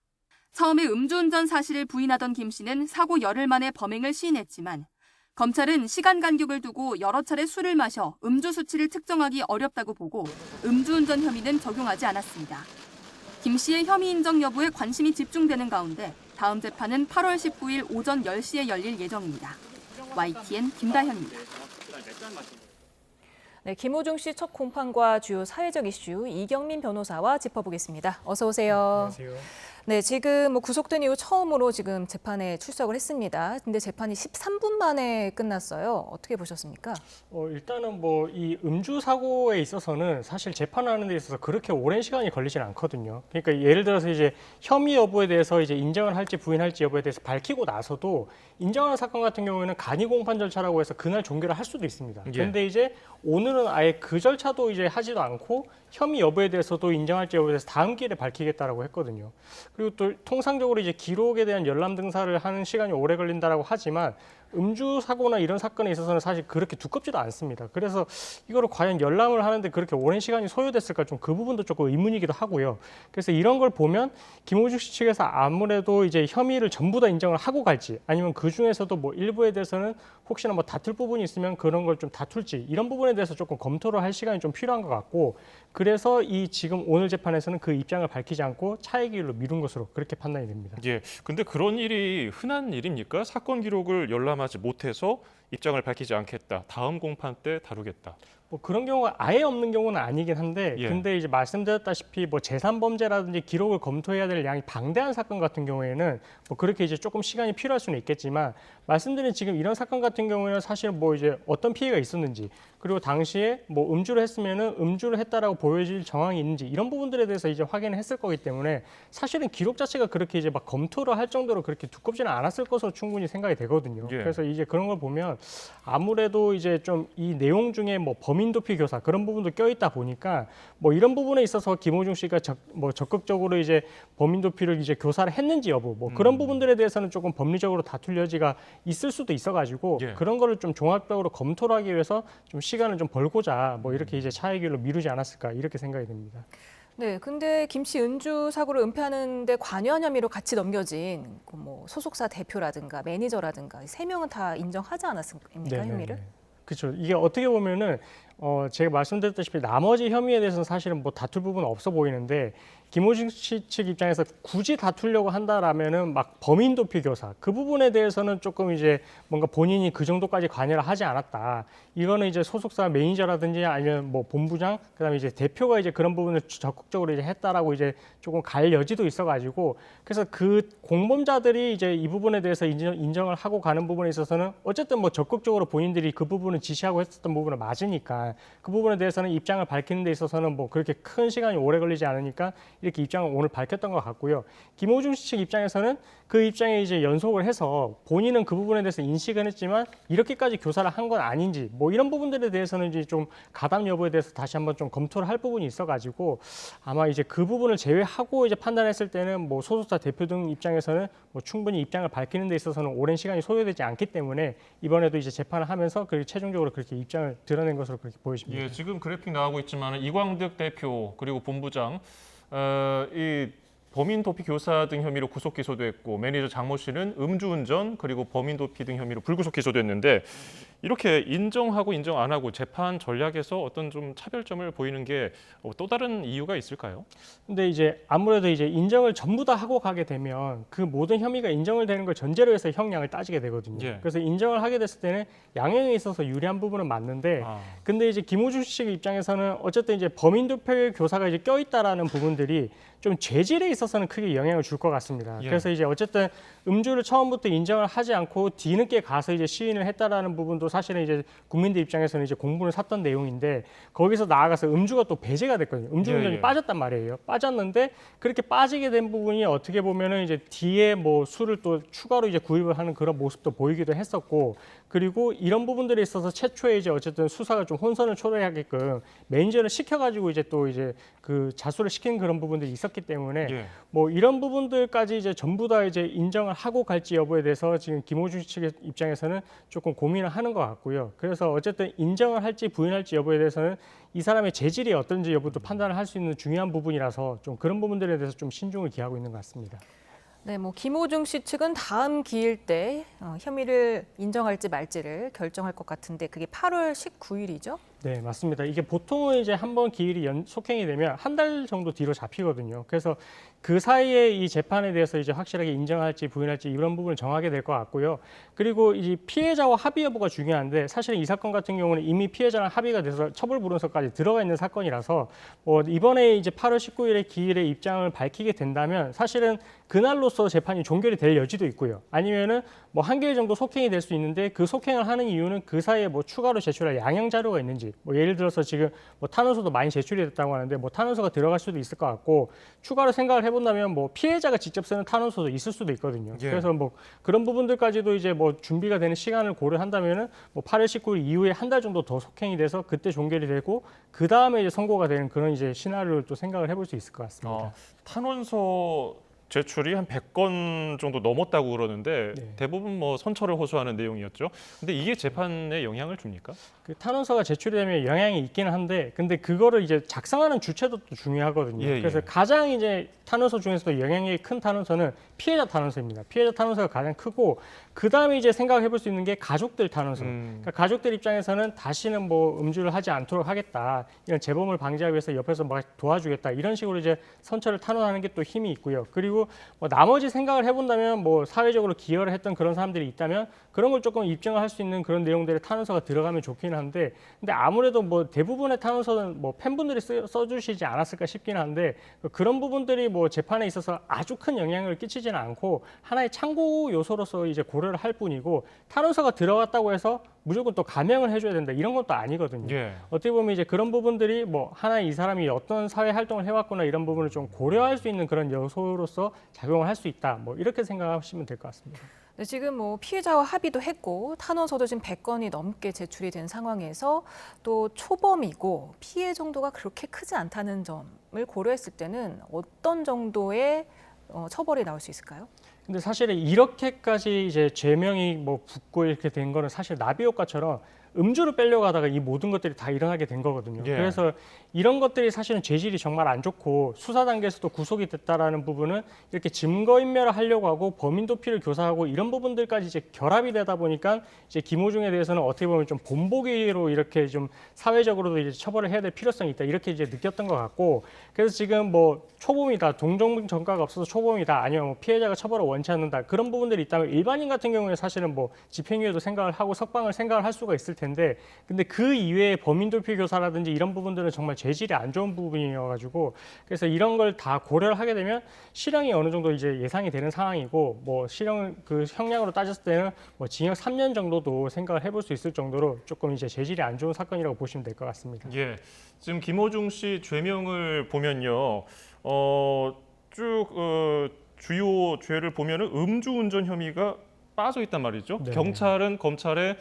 처음에 음주운전 사실을 부인하던 김 씨는 사고 열흘 만에 범행을 시인했지만 검찰은 시간 간격을 두고 여러 차례 술을 마셔 음주 수치를 측정하기 어렵다고 보고 음주운전 혐의는 적용하지 않았습니다. 김 씨의 혐의 인정 여부에 관심이 집중되는 가운데 다음 재판은 8월 19일 오전 10시에 열릴 예정입니다. YTN 김다현입니다. 네, 김호중 씨 첫 공판과 주요 사회적 이슈 이경민 변호사와 짚어보겠습니다. 어서 오세요. 안녕하세요. 네, 지금 구속된 이후 처음으로 지금 재판에 출석을 했습니다. 근데 재판이 13분 만에 끝났어요. 어떻게 보셨습니까? 일단은 이 음주 사고에 있어서는 사실 재판하는 데 있어서 그렇게 오랜 시간이 걸리진 않거든요. 그러니까 예를 들어서 이제 혐의 여부에 대해서 이제 인정을 할지 부인할지 여부에 대해서 밝히고 나서도 인정하는 사건 같은 경우에는 간이 공판 절차라고 해서 그날 종결을 할 수도 있습니다. 그런데 이제 오늘은 아예 그 절차도 이제 하지도 않고 혐의 여부에 대해서도 인정할지 여부에 대해서 다음 기일에 밝히겠다라고 했거든요. 그리고 또 통상적으로 이제 기록에 대한 열람 등사를 하는 시간이 오래 걸린다라고 하지만 음주 사고나 이런 사건에 있어서는 사실 그렇게 두껍지도 않습니다. 그래서 이거를 과연 열람을 하는데 그렇게 오랜 시간이 소요됐을까 좀 그 부분도 조금 의문이기도 하고요. 그래서 이런 걸 보면 김호중 씨 측에서 아무래도 이제 혐의를 전부 다 인정을 하고 갈지 아니면 그 중에서도 뭐 일부에 대해서는 혹시나 뭐 다툴 부분이 있으면 그런 걸 좀 다툴지 이런 부분에 대해서 조금 검토를 할 시간이 좀 필요한 것 같고 그래서 이 지금 오늘 재판에서는 그 입장을 밝히지 않고 차의 길로 미룬 것으로 그렇게 판단이 됩니다. 예, 근데 그런 일이 흔한 일입니까? 사건 기록을 열람하지 못해서 입장을 밝히지 않겠다. 다음 공판 때 다루겠다. 뭐 그런 경우가 아예 없는 경우는 아니긴 한데 예. 근데 이제 말씀드렸다시피 뭐 재산범죄라든지 기록을 검토해야 될 양이 방대한 사건 같은 경우에는 뭐 그렇게 이제 조금 시간이 필요할 수는 있겠지만 말씀드린 지금 이런 사건 같은 경우에는 사실 뭐 이제 어떤 피해가 있었는지 그리고 당시에 뭐 음주를 했으면은 음주를 했다라고 보여질 정황이 있는지 이런 부분들에 대해서 이제 확인을 했을 거기 때문에 사실은 기록 자체가 그렇게 이제 막 검토를 할 정도로 그렇게 두껍지는 않았을 것으로 충분히 생각이 되거든요. 예. 그래서 이제 그런 걸 보면 아무래도 이제 좀 이 내용 중에 뭐 범인 도피 교사 그런 부분도 껴있다 보니까 뭐 이런 부분에 있어서 김호중 씨가 적극적으로 이제 범인 도피를 이제 교사를 했는지 여부 뭐 그런 부분들에 대해서는 조금 법리적으로 다툴 여지가 있을 수도 있어가지고 예. 그런 거를 좀 종합적으로 검토를 하기 위해서 좀 시간을 좀 벌고자 뭐 이렇게 이제 차의 길로 미루지 않았을까 이렇게 생각이 됩니다. 네, 근데 김 씨 음주 사고를 은폐하는데 관여한 혐의로 같이 넘겨진 그뭐 소속사 대표라든가 매니저라든가 3명은 다 인정하지 않았습니까, 혐의를? 그렇죠. 이게 어떻게 보면은 제가 말씀드렸다시피 나머지 혐의에 대해서는 사실은 뭐 다툴 부분은 없어 보이는데 김호중 씨 측 입장에서 굳이 다투려고 한다라면은 막 범인 도피 교사 그 부분에 대해서는 조금 이제 뭔가 본인이 그 정도까지 관여를 하지 않았다. 이거는 이제 소속사 매니저라든지 아니면 뭐 본부장 그다음에 이제 대표가 이제 그런 부분을 적극적으로 이제 했다라고 이제 조금 갈 여지도 있어가지고 그래서 그 공범자들이 이제 이 부분에 대해서 인정을 하고 가는 부분에 있어서는 어쨌든 뭐 적극적으로 본인들이 그 부분을 지시하고 했었던 부분은 맞으니까 그 부분에 대해서는 입장을 밝히는 데 있어서는 뭐 그렇게 큰 시간이 오래 걸리지 않으니까 이렇게 입장을 오늘 밝혔던 것 같고요. 김호중 씨 측 입장에서는 그 입장에 이제 연속을 해서 본인은 그 부분에 대해서 인식은 했지만 이렇게까지 교사를 한 건 아닌지 뭐 이런 부분들에 대해서는 이제 좀 가담 여부에 대해서 다시 한번 좀 검토를 할 부분이 있어가지고 아마 이제 그 부분을 제외하고 이제 판단했을 때는 뭐 소속사 대표 등 입장에서는 뭐 충분히 입장을 밝히는 데 있어서는 오랜 시간이 소요되지 않기 때문에 이번에도 이제 재판을 하면서 그리고 최종적으로 그렇게 입장을 드러낸 것으로 그렇게 보여집니다. 예, 지금 그래픽 나오고 있지만 이광득 대표 그리고 본부장 이 범인 도피 교사 등 혐의로 구속 기소됐고 매니저 장모 씨는 음주운전 그리고 범인 도피 등 혐의로 불구속 기소됐는데 이렇게 인정하고 인정 안 하고 재판 전략에서 어떤 좀 차별점을 보이는 게 또 다른 이유가 있을까요? 근데 이제 아무래도 이제 인정을 전부 다 하고 가게 되면 그 모든 혐의가 인정을 되는 걸 전제로 해서 형량을 따지게 되거든요. 예. 그래서 인정을 하게 됐을 때는 양형에 있어서 유리한 부분은 맞는데 근데 이제 김호중 씨 입장에서는 어쨌든 이제 범인 도피 교사가 이제 껴있다라는 부분들이 좀 죄질에 있어서는 크게 영향을 줄 것 같습니다. 예. 그래서 이제 어쨌든 음주를 처음부터 인정을 하지 않고 뒤늦게 가서 이제 시인을 했다라는 부분도 사실은 이제 국민들 입장에서는 이제 공분을 샀던 내용인데 거기서 나아가서 음주가 또 배제가 됐거든요. 음주운전이 예. 빠졌단 말이에요. 빠졌는데 그렇게 빠지게 된 부분이 어떻게 보면은 이제 뒤에 뭐 술을 또 추가로 이제 구입을 하는 그런 모습도 보이기도 했었고 그리고 이런 부분들에 있어서 최초에 이제 어쨌든 수사가 좀 혼선을 초래하게끔 매니저를 시켜가지고 이제 또 이제 그 자수를 시킨 그런 부분들이 있었기 때문에 예. 뭐 이런 부분들까지 이제 전부 다 이제 인정을 하고 갈지 여부에 대해서 지금 김호중 측의 입장에서는 조금 고민을 하는 것 같고요. 그래서 어쨌든 인정을 할지 부인할지 여부에 대해서는 이 사람의 재질이 어떤지 여부도 판단을 할 수 있는 중요한 부분이라서 좀 그런 부분들에 대해서 좀 신중을 기하고 있는 것 같습니다. 네, 뭐 김호중 씨 측은 다음 기일 때 혐의를 인정할지 말지를 결정할 것 같은데 그게 8월 19일이죠? 네, 맞습니다. 이게 보통은 이제 한번 기일이 속행이 되면 한 달 정도 뒤로 잡히거든요. 그래서 그 사이에 이 재판에 대해서 이제 확실하게 인정할지 부인할지 이런 부분을 정하게 될 것 같고요. 그리고 이 피해자와 합의 여부가 중요한데 사실 이 사건 같은 경우는 이미 피해자랑 합의가 돼서 처벌 불응서까지 들어가 있는 사건이라서 이번에 이제 8월 19일에 기일에 입장을 밝히게 된다면 사실은 그날로서 재판이 종결이 될 여지도 있고요. 아니면은 뭐 한 개일 정도 속행이 될 수 있는데 그 속행을 하는 이유는 그 사이에 뭐 추가로 제출할 양형 자료가 있는지 뭐 예를 들어서 지금 뭐 탄원서도 많이 제출이 됐다고 하는데 뭐 탄원서가 들어갈 수도 있을 것 같고 추가로 생각을 해본다면 뭐 피해자가 직접 쓰는 탄원서도 있을 수도 있거든요. 예. 그래서 뭐 그런 부분들까지도 이제 뭐 준비가 되는 시간을 고려한다면은 뭐 8월 19일 이후에 한 달 정도 더 속행이 돼서 그때 종결이 되고 그 다음에 이제 선고가 되는 그런 이제 시나리오를 또 생각을 해볼 수 있을 것 같습니다. 탄원서 제출이 한 100건 정도 넘었다고 그러는데 네. 대부분 뭐 선처를 호소하는 내용이었죠. 근데 이게 재판에 영향을 줍니까? 그 탄원서가 제출이 되면 영향이 있기는 한데, 근데 그거를 이제 작성하는 주체도 또 중요하거든요. 예, 그래서 예. 가장 이제 탄원서 중에서도 영향력이 큰 탄원서는 피해자 탄원서입니다. 피해자 탄원서가 가장 크고, 그 다음에 이제 생각해 볼 수 있는 게 가족들 탄원서. 그러니까 가족들 입장에서는 다시는 뭐 음주를 하지 않도록 하겠다, 이런 재범을 방지하기 위해서 옆에서 막 도와주겠다, 이런 식으로 이제 선처를 탄원하는 게 또 힘이 있고요. 그리고 뭐 나머지 생각을 해본다면 뭐 사회적으로 기여를 했던 그런 사람들이 있다면 그런 걸 조금 입증을 할 수 있는 그런 내용들의 탄원서가 들어가면 좋긴 한데, 근데 아무래도 뭐 대부분의 탄원서는 뭐 팬분들이 써주시지 않았을까 싶긴 한데, 그런 부분들이 뭐 재판에 있어서 아주 큰 영향을 끼치지는 않고 하나의 참고 요소로서 이제 고려를 할 뿐이고, 탄원서가 들어갔다고 해서 무조건 또 감형을 해줘야 된다, 이런 것도 아니거든요. 예. 어떻게 보면 이제 그런 부분들이 뭐 하나의 이 사람이 어떤 사회 활동을 해왔거나 이런 부분을 좀 고려할 수 있는 그런 요소로서 작용을 할 수 있다, 뭐 이렇게 생각하시면 될 것 같습니다. 네, 지금 뭐 피해자와 합의도 했고 탄원서도 지금 100건이 넘게 제출이 된 상황에서 또 초범이고 피해 정도가 그렇게 크지 않다는 점을 고려했을 때는 어떤 정도의 처벌이 나올 수 있을까요? 근데 사실 이렇게까지 이제 죄명이 뭐 붙고 이렇게 된 거는 사실 나비 효과처럼 음주를 빼려고 하다가 이 모든 것들이 다 일어나게 된 거거든요. 예. 그래서 이런 것들이 사실은 죄질이 정말 안 좋고, 수사 단계에서도 구속이 됐다라는 부분은 이렇게 증거인멸을 하려고 하고 범인 도피를 교사하고 이런 부분들까지 이제 결합이 되다 보니까 이제 김호중에 대해서는 어떻게 보면 좀 본보기로 이렇게 좀 사회적으로도 이제 처벌을 해야 될 필요성이 있다, 이렇게 이제 느꼈던 것 같고, 그래서 지금 뭐 초범이다, 동종 전과가 없어서 초범이다, 아니면 뭐 피해자가 처벌을 원치 않는다, 그런 부분들이 있다면 일반인 같은 경우에 사실은 뭐 집행유예도 생각을 하고 석방을 생각을 할 수가 있을 텐데, 근데 그 이외에 범인 도피 교사라든지 이런 부분들은 정말 죄질이 안 좋은 부분이어가지고, 그래서 이런 걸 다 고려를 하게 되면 실형이 어느 정도 이제 예상이 되는 상황이고, 뭐 실형 그 형량으로 따졌을 때는 뭐 징역 3년 정도도 생각을 해볼 수 있을 정도로 조금 이제 죄질이 안 좋은 사건이라고 보시면 될 것 같습니다. 예, 지금 김호중 씨 죄명을 보면요, 쭉 주요 죄를 보면은 음주운전 혐의가 빠져 있단 말이죠. 네. 경찰은 검찰에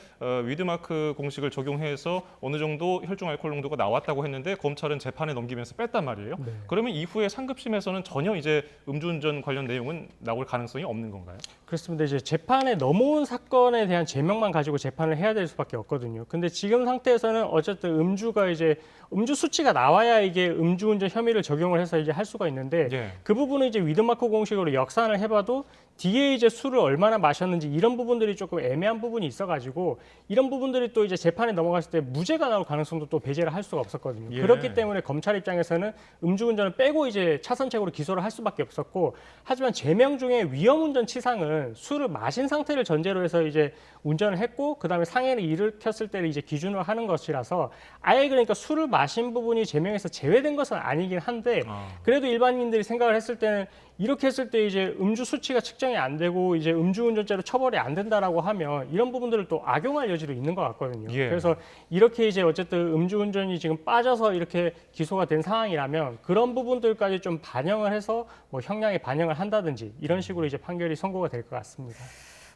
위드마크 공식을 적용해서 어느 정도 혈중 알코올 농도가 나왔다고 했는데 검찰은 재판에 넘기면서 뺐단 말이에요. 네. 그러면 이후에 상급심에서는 전혀 이제 음주운전 관련 내용은 나올 가능성이 없는 건가요? 그렇습니다. 이제 재판에 넘어온 사건에 대한 제명만 가지고 재판을 해야 될 수밖에 없거든요. 근데 지금 상태에서는 어쨌든 음주가 이제 음주 수치가 나와야 이게 음주운전 혐의를 적용을 해서 이제 할 수가 있는데, 예. 그 부분은 이제 위드마크 공식으로 역산을 해봐도 뒤에 이제 술을 얼마나 마셨는지 이런 부분들이 조금 애매한 부분이 있어가지고, 이런 부분들이 또 이제 재판에 넘어갔을 때 무죄가 나올 가능성도 또 배제를 할 수가 없었거든요. 예. 그렇기 때문에 검찰 입장에서는 음주운전을 빼고 이제 차선책으로 기소를 할 수밖에 없었고, 하지만 제명 중에 위험운전 치상은 술을 마신 상태를 전제로 해서 이제 운전을 했고, 그다음에 상해를 일으켰을 때를 이제 기준으로 하는 것이라서 아예 그러니까 술을 마신 부분이 제명에서 제외된 것은 아니긴 한데, 그래도 일반인들이 생각을 했을 때는 이렇게 했을 때 이제 음주 수치가 측정이 안 되고 이제 음주운전죄로 처벌이 안 된다라고 하면 이런 부분들을 또 악용할 여지도 있는 것 같거든요. 예. 그래서 이렇게 이제 어쨌든 음주운전이 지금 빠져서 이렇게 기소가 된 상황이라면 그런 부분들까지 좀 반영을 해서 뭐 형량에 반영을 한다든지 이런 식으로 이제 판결이 선고가 될 것 같습니다.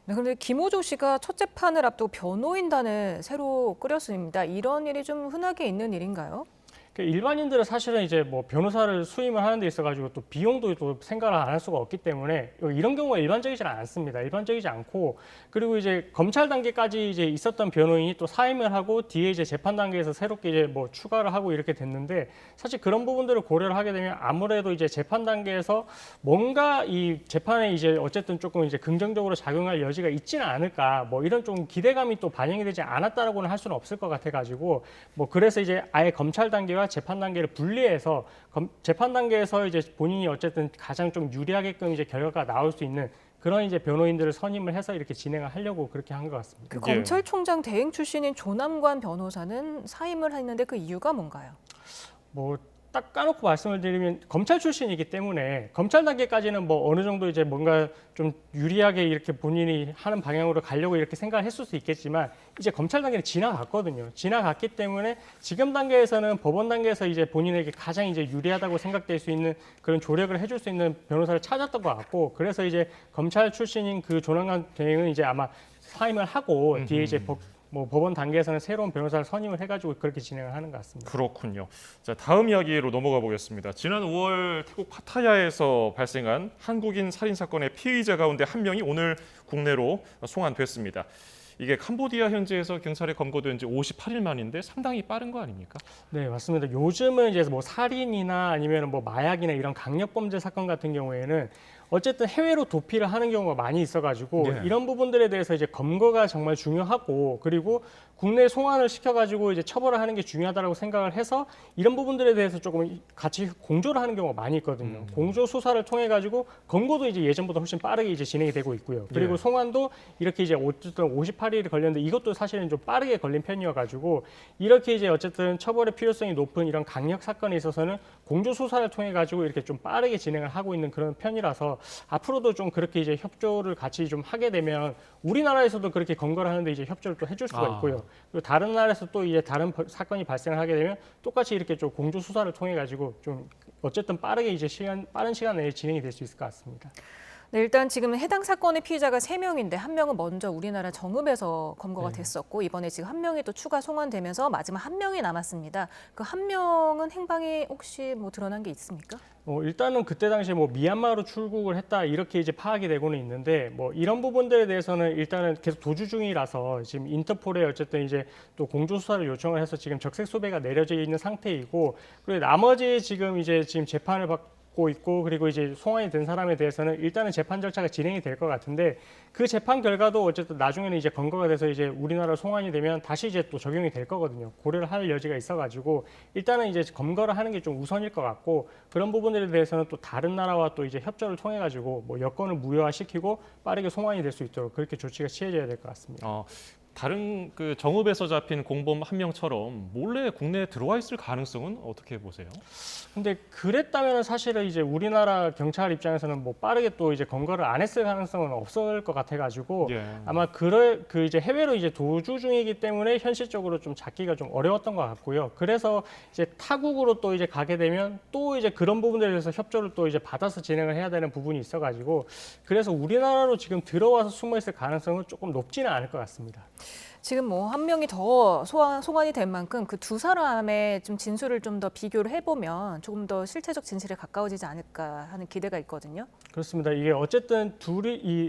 네, 그런데 김호중 씨가 첫 재판을 앞두고 변호인단을 새로 꾸렸습니다. 이런 일이 좀 흔하게 있는 일인가요? 일반인들은 사실은 이제 뭐 변호사를 수임을 하는 데 있어가지고 또 비용도 또 생각을 안 할 수가 없기 때문에 이런 경우가 일반적이지 않습니다. 일반적이지 않고, 그리고 이제 검찰 단계까지 이제 있었던 변호인이 또 사임을 하고 뒤에 이제 재판 단계에서 새롭게 이제 뭐 추가를 하고 이렇게 됐는데, 사실 그런 부분들을 고려를 하게 되면 아무래도 이제 재판 단계에서 뭔가 이 재판에 이제 어쨌든 조금 이제 긍정적으로 작용할 여지가 있지는 않을까, 뭐 이런 좀 기대감이 또 반영이 되지 않았다라고는 할 수는 없을 것 같아가지고, 뭐 그래서 이제 아예 검찰 단계와 재판 단계를 분리해서 재판 단계에서 이제 본인이 어쨌든 가장 좀 유리하게끔 이제 결과가 나올 수 있는 그런 이제 변호인들을 선임을 해서 이렇게 진행을 하려고 그렇게 한 것 같습니다. 그 검찰총장 대행 출신인 조남관 변호사는 사임을 했는데 그 이유가 뭔가요? 뭐 딱 까놓고 말씀을 드리면 검찰 출신이기 때문에 검찰 단계까지는 뭐 어느 정도 이제 뭔가 좀 유리하게 이렇게 본인이 하는 방향으로 가려고 이렇게 생각을 했을 수 있겠지만, 이제 검찰 단계는 지나갔거든요. 지나갔기 때문에 지금 단계에서는 법원 단계에서 이제 본인에게 가장 이제 유리하다고 생각될 수 있는 그런 조력을 해줄 수 있는 변호사를 찾았던 것 같고, 그래서 이제 검찰 출신인 그 조남관 대행은 이제 아마 사임을 하고 뒤에 이제 뭐 법원 단계에서는 새로운 변호사를 선임을 해가지고 그렇게 진행을 하는 것 같습니다. 그렇군요. 자, 다음 이야기로 넘어가 보겠습니다. 지난 5월 태국 파타야에서 발생한 한국인 살인 사건의 피의자 가운데 한 명이 오늘 국내로 송환됐습니다. 이게 캄보디아 현지에서 경찰에 검거된 지 58일 만인데 상당히 빠른 거 아닙니까? 네, 맞습니다. 요즘은 이제 뭐 살인이나 아니면 뭐 마약이나 이런 강력범죄 사건 같은 경우에는 어쨌든 해외로 도피를 하는 경우가 많이 있어가지고 이런 부분들에 대해서 이제 검거가 정말 중요하고 그리고 국내 송환을 시켜가지고 이제 처벌을 하는 게 중요하다고 생각을 해서 이런 부분들에 대해서 조금 같이 공조를 하는 경우가 많이 있거든요. 공조 수사를 통해 가지고 검거도 이제 예전보다 훨씬 빠르게 이제 진행이 되고 있고요. 그리고 송환도 이렇게 이제 어쨌든 58일이 걸렸는데 이것도 사실은 좀 빠르게 걸린 편이어가지고 이렇게 이제 어쨌든 처벌의 필요성이 높은 이런 강력 사건에 있어서는 공조 수사를 통해 가지고 이렇게 좀 빠르게 진행을 하고 있는 그런 편이라서 앞으로도 좀 그렇게 이제 협조를 같이 좀 하게 되면 우리나라에서도 그렇게 검거를 하는데 이제 협조를 또 해줄 수가 있고요. 그리고 다른 나라에서 또 이제 다른 사건이 발생을 하게 되면 똑같이 이렇게 좀 공조 수사를 통해 가지고 좀 어쨌든 빠르게 이제 빠른 시간 내에 진행이 될 수 있을 것 같습니다. 네, 일단 지금 해당 사건의 피의자가 3명인데 한 명은 먼저 우리나라 정읍에서 검거가 됐었고 이번에 지금 한 명이 또 추가 송환되면서 마지막 한 명이 남았습니다. 그 한 명은 행방이 혹시 뭐 드러난 게 있습니까? 일단은 그때 당시에 뭐 미얀마로 출국을 했다 이렇게 이제 파악이 되고는 있는데 뭐 이런 부분들에 대해서는 일단은 계속 도주 중이라서 지금 인터폴에 어쨌든 이제 또 공조 수사를 요청을 해서 지금 적색 소배가 내려져 있는 상태이고 그리고 나머지 지금 재판을 받고 있고 그리고 이제 송환이 된 사람에 대해서는 일단은 재판 절차가 진행이 될 것 같은데 그 재판 결과도 어쨌든 나중에는 이제 검거가 돼서 이제 우리나라로 송환이 되면 다시 이제 또 적용이 될 거거든요. 고려를 할 여지가 있어가지고 일단은 이제 검거를 하는 게 좀 우선일 것 같고 그런 부분들에 대해서는 또 다른 나라와 또 이제 협조를 통해 가지고 뭐 여건을 무효화시키고 빠르게 송환이 될 수 있도록 그렇게 조치가 취해져야 될 것 같습니다. 다른 그 정읍에서 잡힌 공범 한 명처럼 몰래 국내에 들어와 있을 가능성은 어떻게 보세요? 근데 그랬다면 사실은 이제 우리나라 경찰 입장에서는 뭐 빠르게 또 이제 검거를 안 했을 가능성은 없을 것 같아가지고 아마 이제 해외로 이제 도주 중이기 때문에 현실적으로 좀 잡기가 좀 어려웠던 것 같고요. 그래서 이제 타국으로 또 이제 가게 되면 또 이제 그런 부분들에 대해서 협조를 또 이제 받아서 진행을 해야 되는 부분이 있어가지고 그래서 우리나라로 지금 들어와서 숨어 있을 가능성은 조금 높지는 않을 것 같습니다. 지금 뭐 한 명이 더 송환이 될 만큼 그 두 사람의 좀 진술을 좀 더 비교를 해보면 조금 더 실체적 진실에 가까워지지 않을까 하는 기대가 있거든요. 그렇습니다. 이게 어쨌든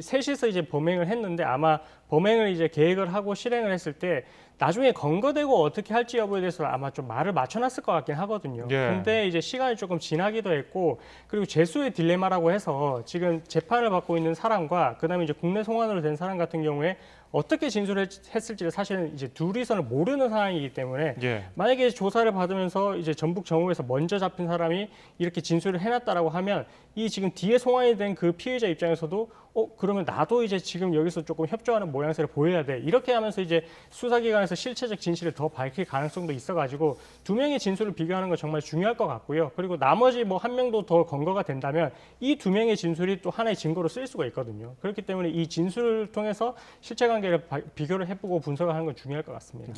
셋이서 이제 범행을 했는데 아마 범행을 이제 계획을 하고 실행을 했을 때 나중에 검거되고 어떻게 할지 여부에 대해서 아마 좀 말을 맞춰놨을 것 같긴 하거든요. 근데 이제 시간이 조금 지나기도 했고 그리고 재수의 딜레마라고 해서 지금 재판을 받고 있는 사람과 그다음에 이제 국내 송환으로 된 사람 같은 경우에 어떻게 진술을 했을지를 사실은 이제 둘이서는 모르는 상황이기 때문에 만약에 조사를 받으면서 이제 전북 정읍에서 먼저 잡힌 사람이 이렇게 진술을 해놨다라고 하면 이 지금 뒤에 송환이 된 그 피해자 입장에서도 그러면 나도 이제 지금 여기서 조금 협조하는 모양새를 보여야 돼. 이렇게 하면서 이제 수사기관에서 실체적 진실을 더 밝힐 가능성도 있어가지고 두 명의 진술을 비교하는 건 정말 중요할 것 같고요. 그리고 나머지 뭐 한 명도 더 검거가 된다면 이 두 명의 진술이 또 하나의 증거로 쓰일 수가 있거든요. 그렇기 때문에 이 진술을 통해서 실체관계를 비교를 해보고 분석을 하는 건 중요할 것 같습니다.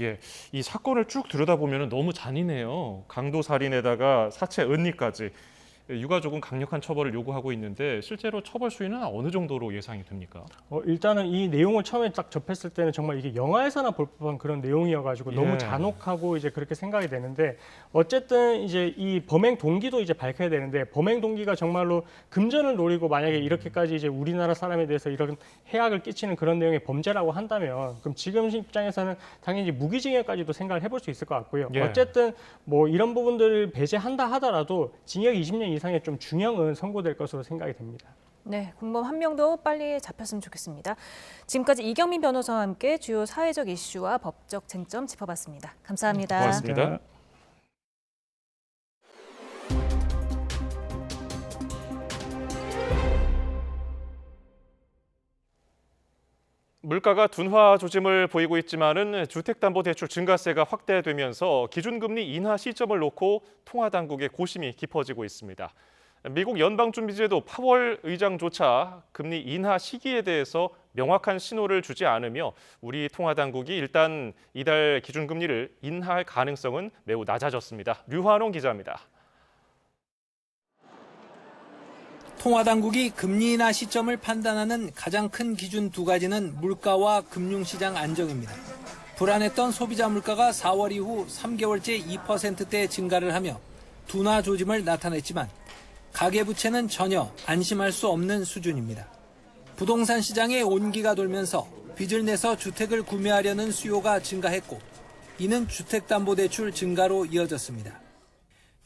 이 사건을 쭉 들여다보면 너무 잔인해요. 강도 살인에다가 사체 은닉까지. 유가족은 강력한 처벌을 요구하고 있는데 실제로 처벌 수위는 어느 정도로 예상이 됩니까? 일단은 이 내용을 처음에 딱 접했을 때는 정말 이게 영화에서나 볼 법한 그런 내용이어가지고 너무 잔혹하고 이제 그렇게 생각이 되는데 어쨌든 이제 이 범행 동기도 이제 밝혀야 되는데 범행 동기가 정말로 금전을 노리고 만약에 이렇게까지 이제 우리나라 사람에 대해서 이런 해악을 끼치는 그런 내용의 범죄라고 한다면 그럼 지금 입장에서는 당연히 무기징역까지도 생각을 해볼 수 있을 것 같고요. 어쨌든 뭐 이런 부분들을 배제한다 하더라도 징역 20년 이상의 좀 중형은 선고될 것으로 생각이 됩니다. 네, 공범 한 명도 빨리 잡혔으면 좋겠습니다. 지금까지 이경민 변호사와 함께 주요 사회적 이슈와 법적 쟁점 짚어봤습니다. 감사합니다. 고맙습니다. 물가가 둔화 조짐을 보이고 있지만은 주택담보대출 증가세가 확대되면서 기준금리 인하 시점을 놓고 통화당국의 고심이 깊어지고 있습니다. 미국 연방준비제도 파월 의장조차 금리 인하 시기에 대해서 명확한 신호를 주지 않으며 우리 통화당국이 일단 이달 기준금리를 인하할 가능성은 매우 낮아졌습니다. 류환홍 기자입니다. 통화당국이 금리 인하 시점을 판단하는 가장 큰 기준 두 가지는 물가와 금융시장 안정입니다. 불안했던 소비자 물가가 4월 이후 3개월째 2%대 증가를 하며 둔화 조짐을 나타냈지만 가계부채는 전혀 안심할 수 없는 수준입니다. 부동산 시장에 온기가 돌면서 빚을 내서 주택을 구매하려는 수요가 증가했고 이는 주택담보대출 증가로 이어졌습니다.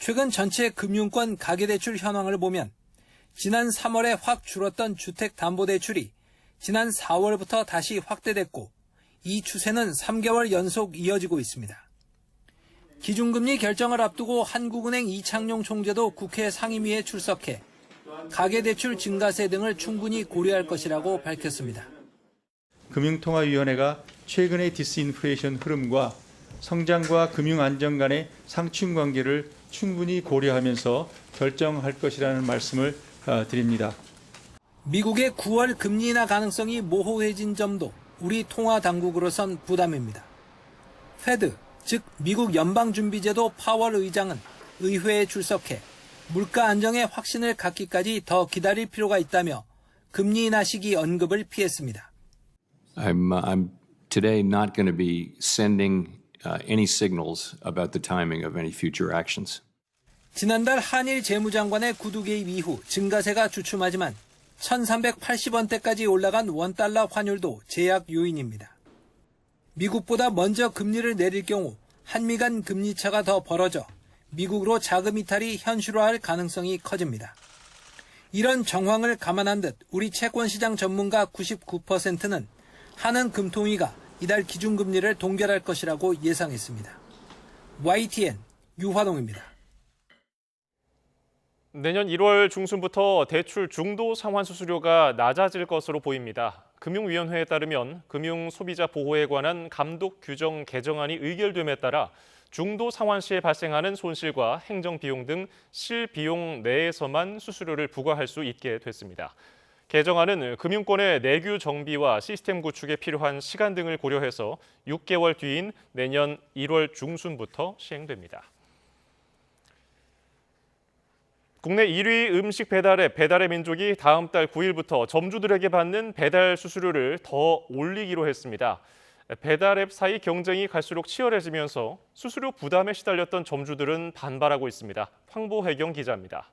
최근 전체 금융권 가계대출 현황을 보면 지난 3월에 확 줄었던 주택담보대출이 지난 4월부터 다시 확대됐고 이 추세는 3개월 연속 이어지고 있습니다. 기준금리 결정을 앞두고 한국은행 이창용 총재도 국회 상임위에 출석해 가계대출 증가세 등을 충분히 고려할 것이라고 밝혔습니다. 금융통화위원회가 최근의 디스인플레이션 흐름과 성장과 금융안정 간의 상충관계를 충분히 고려하면서 결정할 것이라는 말씀을 드립니다. 미국의 9월 금리 인하 가능성이 모호해진 점도 우리 통화당국으로선 부담입니다. 페드, 즉 미국 연방준비제도 파월 의장은 의회에 출석해 물가 안정의 확신을 갖기까지 더 기다릴 필요가 있다며 금리 인하 시기 언급을 피했습니다. I'm today not going to be sending any signals about the timing of any future actions. 지난달 한일 재무장관의 구두 개입 이후 증가세가 주춤하지만 1380원대까지 올라간 원달러 환율도 제약 요인입니다. 미국보다 먼저 금리를 내릴 경우 한미 간 금리 차가 더 벌어져 미국으로 자금 이탈이 현실화할 가능성이 커집니다. 이런 정황을 감안한 듯 우리 채권시장 전문가 99%는 한은 금통위가 이달 기준금리를 동결할 것이라고 예상했습니다. YTN 유화동입니다. 내년 1월 중순부터 대출 중도 상환 수수료가 낮아질 것으로 보입니다. 금융위원회에 따르면 금융소비자 보호에 관한 감독 규정 개정안이 의결됨에 따라 중도 상환 시에 발생하는 손실과 행정비용 등 실비용 내에서만 수수료를 부과할 수 있게 됐습니다. 개정안은 금융권의 내규 정비와 시스템 구축에 필요한 시간 등을 고려해서 6개월 뒤인 내년 1월 중순부터 시행됩니다. 국내 1위 음식 배달앱 배달의 민족이 다음 달 9일부터 점주들에게 받는 배달 수수료를 더 올리기로 했습니다. 배달앱 사이 경쟁이 갈수록 치열해지면서 수수료 부담에 시달렸던 점주들은 반발하고 있습니다. 황보혜경 기자입니다.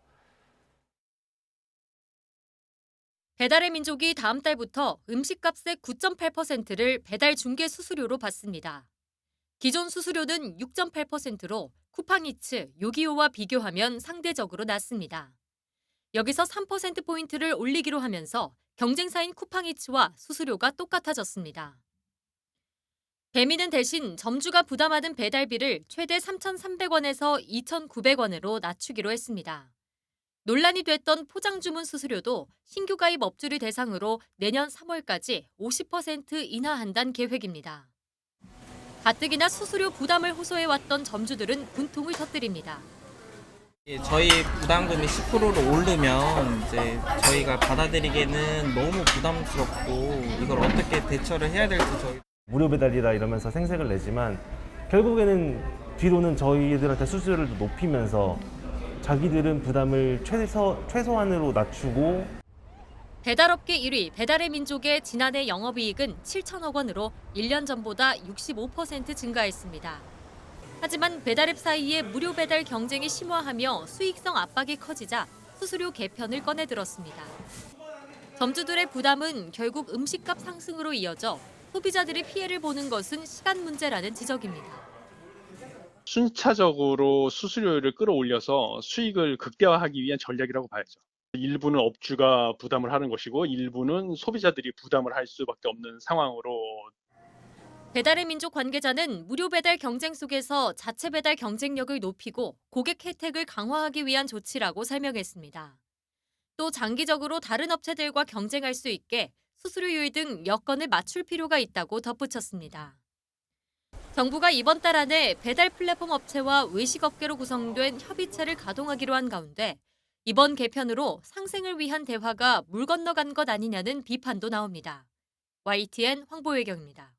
배달의 민족이 다음 달부터 음식값의 9.8%를 배달 중개 수수료로 받습니다. 기존 수수료는 6.8%로 쿠팡이츠, 요기요와 비교하면 상대적으로 낮습니다. 여기서 3%포인트를 올리기로 하면서 경쟁사인 쿠팡이츠와 수수료가 똑같아졌습니다. 배민은 대신 점주가 부담하는 배달비를 최대 3,300원에서 2,900원으로 낮추기로 했습니다. 논란이 됐던 포장주문 수수료도 신규 가입 업주를 대상으로 내년 3월까지 50% 인하한다는 계획입니다. 가뜩이나 수수료 부담을 호소해왔던 점주들은 분통을 터뜨립니다. 저희 부담금이 10%로 오르면 이제 저희가 받아들이기에는 너무 부담스럽고 이걸 어떻게 대처를 해야 될지 무료 배달이다 이러면서 생색을 내지만 결국에는 뒤로는 저희들한테 수수료를 높이면서 자기들은 부담을 최소한으로 낮추고 배달업계 1위 배달의 민족의 지난해 영업이익은 7천억 원으로 1년 전보다 65% 증가했습니다. 하지만 배달앱 사이에 무료 배달 경쟁이 심화하며 수익성 압박이 커지자 수수료 개편을 꺼내들었습니다. 점주들의 부담은 결국 음식값 상승으로 이어져 소비자들이 피해를 보는 것은 시간 문제라는 지적입니다. 순차적으로 수수료를 끌어올려서 수익을 극대화하기 위한 전략이라고 봐야죠. 일부는 업주가 부담을 하는 것이고 일부는 소비자들이 부담을 할 수밖에 없는 상황으로. 배달의 민족 관계자는 무료 배달 경쟁 속에서 자체 배달 경쟁력을 높이고 고객 혜택을 강화하기 위한 조치라고 설명했습니다. 또 장기적으로 다른 업체들과 경쟁할 수 있게 수수료율 등 여건을 맞출 필요가 있다고 덧붙였습니다. 정부가 이번 달 안에 배달 플랫폼 업체와 외식업계로 구성된 협의체를 가동하기로 한 가운데 이번 개편으로 상생을 위한 대화가 물 건너간 것 아니냐는 비판도 나옵니다. YTN 황보혜경입니다.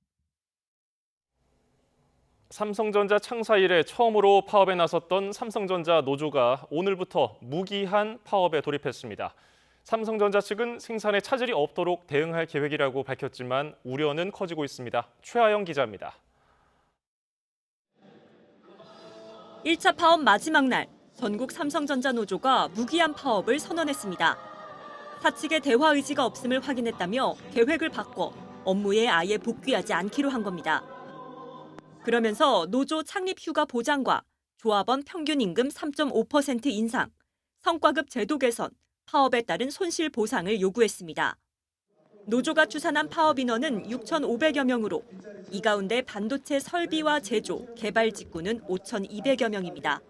삼성전자 창사 이래 처음으로 파업에 나섰던 삼성전자 노조가 오늘부터 무기한 파업에 돌입했습니다. 삼성전자 측은 생산에 차질이 없도록 대응할 계획이라고 밝혔지만 우려는 커지고 있습니다. 최하영 기자입니다. 1차 파업 마지막 날, 전국 삼성전자 노조가 무기한 파업을 선언했습니다. 사측의 대화 의지가 없음을 확인했다며 계획을 바꿔 업무에 아예 복귀하지 않기로 한 겁니다. 그러면서 노조 창립 휴가 보장과 조합원 평균 임금 3.5% 인상, 성과급 제도 개선, 파업에 따른 손실 보상을 요구했습니다. 노조가 추산한 파업 인원은 6,500여 명으로 이 가운데 반도체 설비와 제조, 개발 직구는 5,200여 명입니다.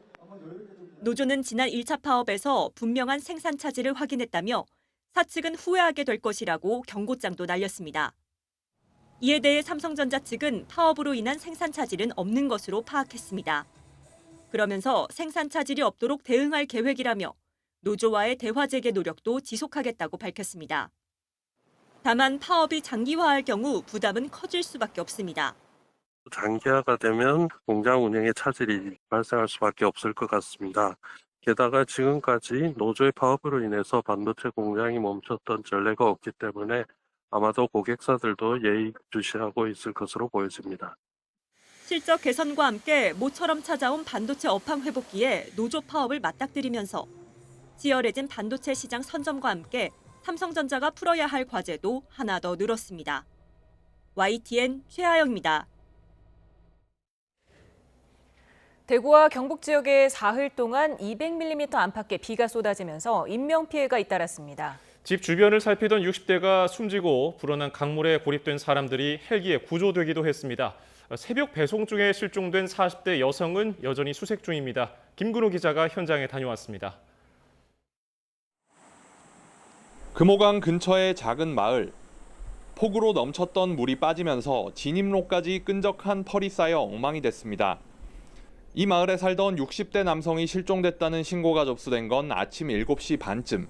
노조는 지난 1차 파업에서 분명한 생산 차질을 확인했다며 사측은 후회하게 될 것이라고 경고장도 날렸습니다. 이에 대해 삼성전자 측은 파업으로 인한 생산 차질은 없는 것으로 파악했습니다. 그러면서 생산 차질이 없도록 대응할 계획이라며 노조와의 대화 재개 노력도 지속하겠다고 밝혔습니다. 다만 파업이 장기화할 경우 부담은 커질 수밖에 없습니다. 장기화가 되면 공장 운영에 차질이 발생할 수밖에 없을 것 같습니다. 게다가 지금까지 노조의 파업으로 인해서 반도체 공장이 멈췄던 전례가 없기 때문에 아마도 고객사들도 예의주시하고 있을 것으로 보여집니다. 실적 개선과 함께 모처럼 찾아온 반도체 업황 회복기에 노조 파업을 맞닥뜨리면서 치열해진 반도체 시장 선점과 함께 삼성전자가 풀어야 할 과제도 하나 더 늘었습니다. YTN 최하영입니다. 대구와 경북 지역에 사흘 동안 200mm 안팎의 비가 쏟아지면서 인명피해가 잇따랐습니다. 집 주변을 살피던 60대가 숨지고 불어난 강물에 고립된 사람들이 헬기에 구조되기도 했습니다. 새벽 배송 중에 실종된 40대 여성은 여전히 수색 중입니다. 김근호 기자가 현장에 다녀왔습니다. 금호강 근처의 작은 마을. 폭우로 넘쳤던 물이 빠지면서 진입로까지 끈적한 펄이 쌓여 엉망이 됐습니다. 이 마을에 살던 60대 남성이 실종됐다는 신고가 접수된 건 아침 7시 반쯤.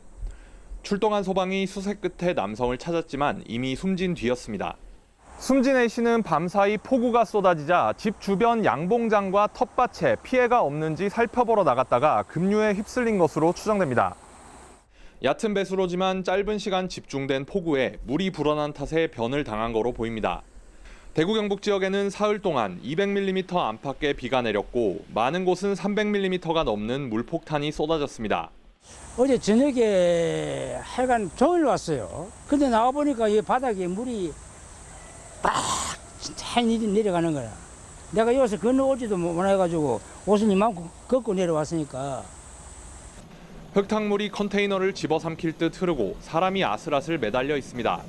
출동한 소방이 수색 끝에 남성을 찾았지만 이미 숨진 뒤였습니다. 숨진 A씨는 밤사이 폭우가 쏟아지자 집 주변 양봉장과 텃밭에 피해가 없는지 살펴보러 나갔다가 급류에 휩쓸린 것으로 추정됩니다. 얕은 배수로지만 짧은 시간 집중된 폭우에 물이 불어난 탓에 변을 당한 거로 보입니다. 대구 경북 지역에는 사흘 동안 200mm 안팎의 비가 내렸고 많은 곳은 300mm가 넘는 물폭탄이 쏟아졌습니다. 어제 저녁에 하여간 종일 왔어요. 근데 나와보니까 이 바닥에 물이 빡 잘 내려가는 거야. 내가 여기서 건너오지도 못해가지고 옷을 이만큼 걷고 내려왔으니까. 흙탕물이 컨테이너를 집어삼킬 듯 흐르고 사람이 아슬아슬 매달려 있습니다.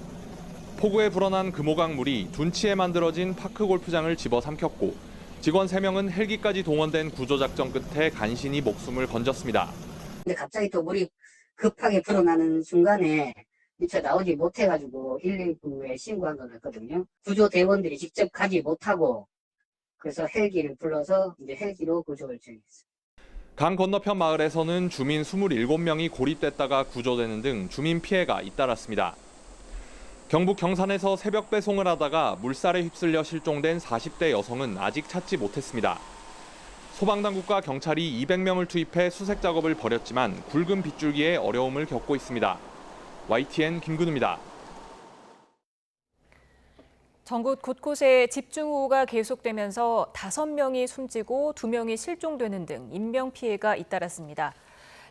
폭우에 불어난 금호강 물이 둔치에 만들어진 파크 골프장을 집어삼켰고 직원 3명은 헬기까지 동원된 구조작전 끝에 간신히 목숨을 건졌습니다. 근데 갑자기 또 물이 급하게 불어나는 순간에 미처 나오지 못해가지고 119에 신고한 거였거든요. 구조대원들이 직접 가지 못하고 그래서 헬기를 불러서 이제 헬기로 구조를 진행했어요. 강 건너편 마을에서는 주민 27명이 고립됐다가 구조되는 등 주민 피해가 잇따랐습니다. 경북 경산에서 새벽 배송을 하다가 물살에 휩쓸려 실종된 40대 여성은 아직 찾지 못했습니다. 소방당국과 경찰이 200명을 투입해 수색 작업을 벌였지만 굵은 빗줄기에 어려움을 겪고 있습니다. YTN 김근우입니다. 전국 곳곳에 집중호우가 계속되면서 5명이 숨지고 2명이 실종되는 등 인명피해가 잇따랐습니다.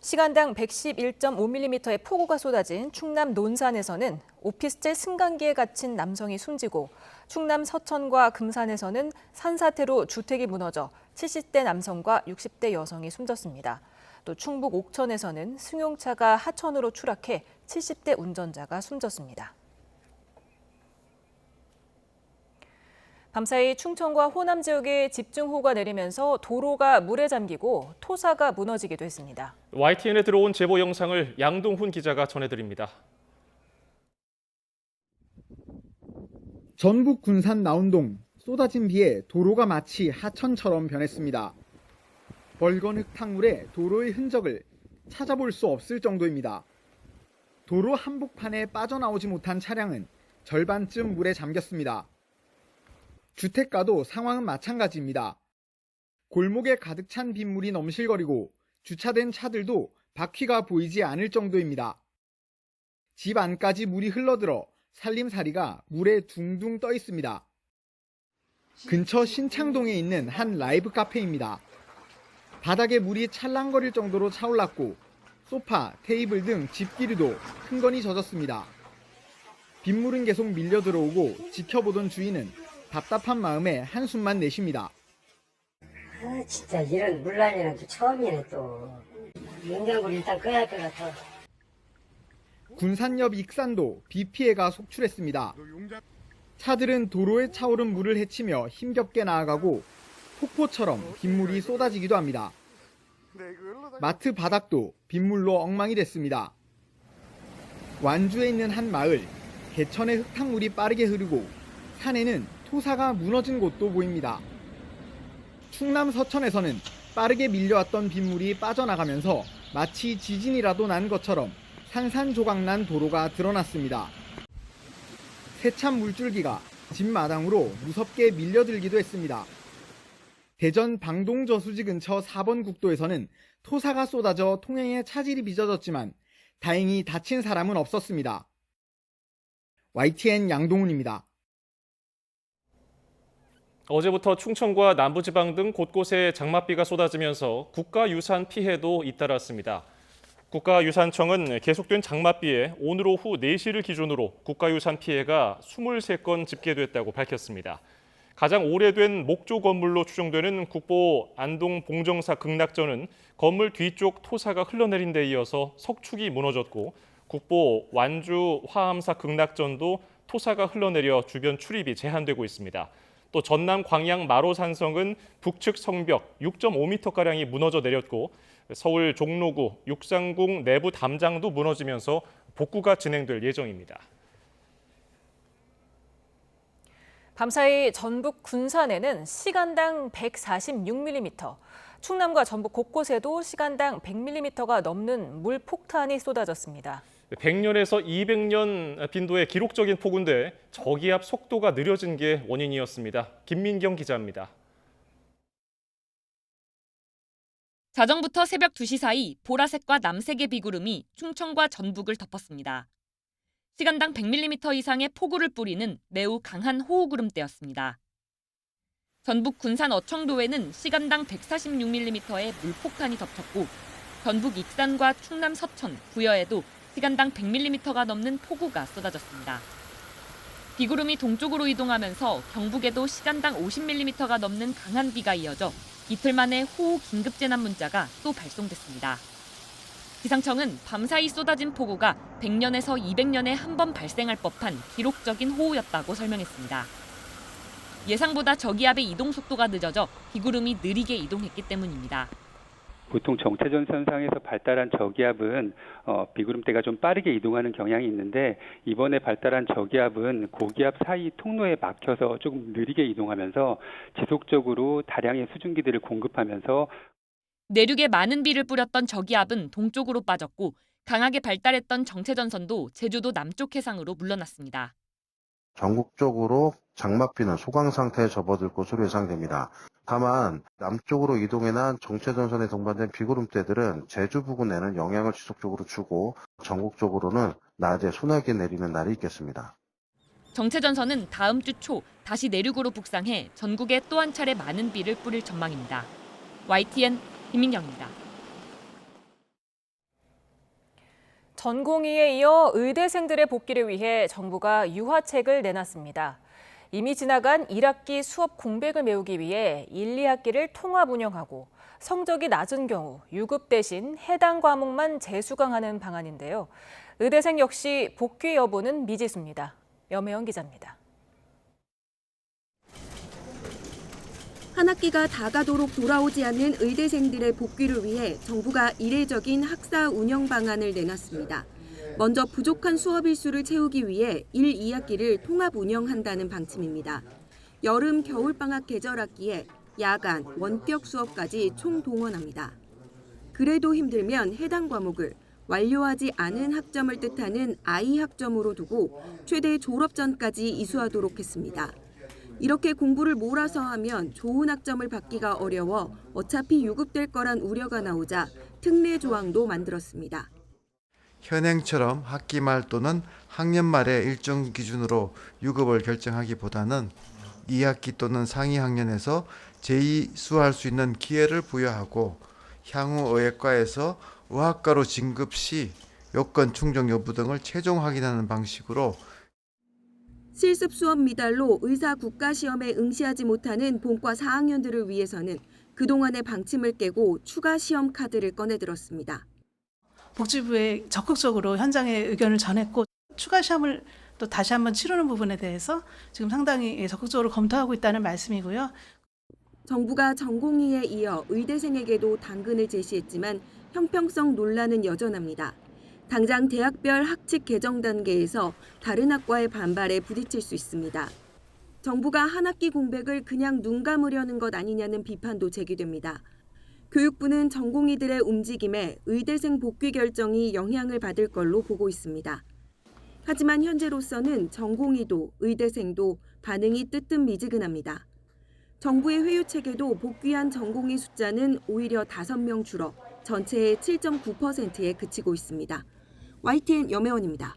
시간당 111.5mm의 폭우가 쏟아진 충남 논산에서는 오피스텔 승강기에 갇힌 남성이 숨지고 충남 서천과 금산에서는 산사태로 주택이 무너져 70대 남성과 60대 여성이 숨졌습니다. 또 충북 옥천에서는 승용차가 하천으로 추락해 70대 운전자가 숨졌습니다. 밤사이 충청과 호남 지역에 집중호우가 내리면서 도로가 물에 잠기고 토사가 무너지기도 했습니다. YTN에 들어온 제보 영상을 양동훈 기자가 전해드립니다. 전북 군산 나운동, 쏟아진 비에 도로가 마치 하천처럼 변했습니다. 벌건 흙탕물에 도로의 흔적을 찾아볼 수 없을 정도입니다. 도로 한복판에 빠져나오지 못한 차량은 절반쯤 물에 잠겼습니다. 주택가도 상황은 마찬가지입니다. 골목에 가득 찬 빗물이 넘실거리고 주차된 차들도 바퀴가 보이지 않을 정도입니다. 집 안까지 물이 흘러들어 살림살이가 물에 둥둥 떠 있습니다. 근처 신창동에 있는 한 라이브 카페입니다. 바닥에 물이 찰랑거릴 정도로 차올랐고 소파, 테이블 등 집기류도 흥건히 젖었습니다. 빗물은 계속 밀려 들어오고 지켜보던 주인은 답답한 마음에 한숨만 내쉽니다. 진짜 이런 물난리는 또 처음이네 또. 냉장고를 일단 꺼야 할 것 같아. 군산 옆 익산도 비 피해가 속출했습니다. 차들은 도로에 차오른 물을 헤치며 힘겹게 나아가고 폭포처럼 빗물이 쏟아지기도 합니다. 마트 바닥도 빗물로 엉망이 됐습니다. 완주에 있는 한 마을, 개천의 흙탕물이 빠르게 흐르고 산에는 토사가 무너진 곳도 보입니다. 충남 서천에서는 빠르게 밀려왔던 빗물이 빠져나가면서 마치 지진이라도 난 것처럼 산산조각난 도로가 드러났습니다. 세찬 물줄기가 집 마당으로 무섭게 밀려들기도 했습니다. 대전 방동저수지 근처 4번 국도에서는 토사가 쏟아져 통행에 차질이 빚어졌지만 다행히 다친 사람은 없었습니다. YTN 양동훈입니다. 어제부터 충청과 남부지방 등 곳곳에 장맛비가 쏟아지면서 국가유산 피해도 잇따랐습니다. 국가유산청은 계속된 장맛비에 오늘 오후 4시를 기준으로 국가유산 피해가 23건 집계됐다고 밝혔습니다. 가장 오래된 목조 건물로 추정되는 국보 안동 봉정사 극락전은 건물 뒤쪽 토사가 흘러내린 데 이어서 석축이 무너졌고 국보 완주 화암사 극락전도 토사가 흘러내려 주변 출입이 제한되고 있습니다. 또 전남 광양 마로산성은 북측 성벽 6.5m가량이 무너져 내렸고 서울 종로구 육상궁 내부 담장도 무너지면서 복구가 진행될 예정입니다. 밤사이 전북 군산에는 시간당 146mm, 충남과 전북 곳곳에도 시간당 100mm가 넘는 물폭탄이 쏟아졌습니다. 100년에서 200년 빈도의 기록적인 폭우인데 저기압 속도가 느려진 게 원인이었습니다. 김민경 기자입니다. 자정부터 새벽 2시 사이 보라색과 남색의 비구름이 충청과 전북을 덮었습니다. 시간당 100mm 이상의 폭우를 뿌리는 매우 강한 호우구름대였습니다. 전북 군산 어청도에는 시간당 146mm의 물폭탄이 덮쳤고 전북 익산과 충남 서천, 부여에도 시간당 100mm가 넘는 폭우가 쏟아졌습니다. 비구름이 동쪽으로 이동하면서 경북에도 시간당 50mm가 넘는 강한 비가 이어져 이틀 만에 호우 긴급재난 문자가 또 발송됐습니다. 기상청은 밤사이 쏟아진 폭우가 100년에서 200년에 한 번 발생할 법한 기록적인 호우였다고 설명했습니다. 예상보다 저기압의 이동 속도가 늦어져 비구름이 느리게 이동했기 때문입니다. 보통 정체전선상에서 발달한 저기압은 비구름대가 좀 빠르게 이동하는 경향이 있는데 이번에 발달한 저기압은 고기압 사이 통로에 막혀서 조금 느리게 이동하면서 지속적으로 다량의 수증기들을 공급하면서 내륙에 많은 비를 뿌렸던 저기압은 동쪽으로 빠졌고 강하게 발달했던 정체전선도 제주도 남쪽 해상으로 물러났습니다. 전국적으로 장맛비는 소강 상태에 접어들 것으로 예상됩니다. 다만 남쪽으로 이동해난 정체전선에 동반된 비구름대들은 제주 부근에는 영향을 지속적으로 주고 전국적으로는 낮에 소나기 내리는 날이 있겠습니다. 정체전선은 다음 주 초 다시 내륙으로 북상해 전국에 또 한 차례 많은 비를 뿌릴 전망입니다. YTN 김민경입니다. 전공의에 이어 의대생들의 복귀를 위해 정부가 유화책을 내놨습니다. 이미 지나간 1학기 수업 공백을 메우기 위해 1, 2학기를 통합 운영하고 성적이 낮은 경우 유급 대신 해당 과목만 재수강하는 방안인데요. 의대생 역시 복귀 여부는 미지수입니다. 염혜영 기자입니다. 한 학기가 다가도록 돌아오지 않는 의대생들의 복귀를 위해 정부가 이례적인 학사 운영 방안을 내놨습니다. 먼저 부족한 수업 일수를 채우기 위해 1, 2학기를 통합 운영한다는 방침입니다. 여름, 겨울방학 계절 학기에 야간, 원격 수업까지 총동원합니다. 그래도 힘들면 해당 과목을 완료하지 않은 학점을 뜻하는 I 학점으로 두고 최대 졸업 전까지 이수하도록 했습니다. 이렇게 공부를 몰아서 하면 좋은 학점을 받기가 어려워 어차피 유급될 거란 우려가 나오자 특례 조항도 만들었습니다. 현행처럼 학기 말 또는 학년 말에 일정 기준으로 유급을 결정하기보다는 2학기 또는 상위 학년에서 재이수할 수 있는 기회를 부여하고 향후 의학과에서 의학과로 진급 시 요건 충족 여부 등을 최종 확인하는 방식으로 실습 수업 미달로 의사 국가시험에 응시하지 못하는 본과 4학년들을 위해서는 그동안의 방침을 깨고 추가 시험 카드를 꺼내들었습니다. 복지부에 적극적으로 현장에 의견을 전했고 추가 시험을 또 다시 한번 치르는 부분에 대해서 지금 상당히 적극적으로 검토하고 있다는 말씀이고요. 정부가 전공의에 이어 의대생에게도 당근을 제시했지만 형평성 논란은 여전합니다. 당장 대학별 학칙 개정 단계에서 다른 학과의 반발에 부딪힐 수 있습니다. 정부가 한 학기 공백을 그냥 눈 감으려는 것 아니냐는 비판도 제기됩니다. 교육부는 전공의들의 움직임에 의대생 복귀 결정이 영향을 받을 걸로 보고 있습니다. 하지만 현재로서는 전공의도 의대생도 반응이 뜨뜻미지근합니다. 정부의 회유 체계도 복귀한 전공의 숫자는 오히려 5명 줄어 전체의 7.9%에 그치고 있습니다. YTN 염혜원입니다.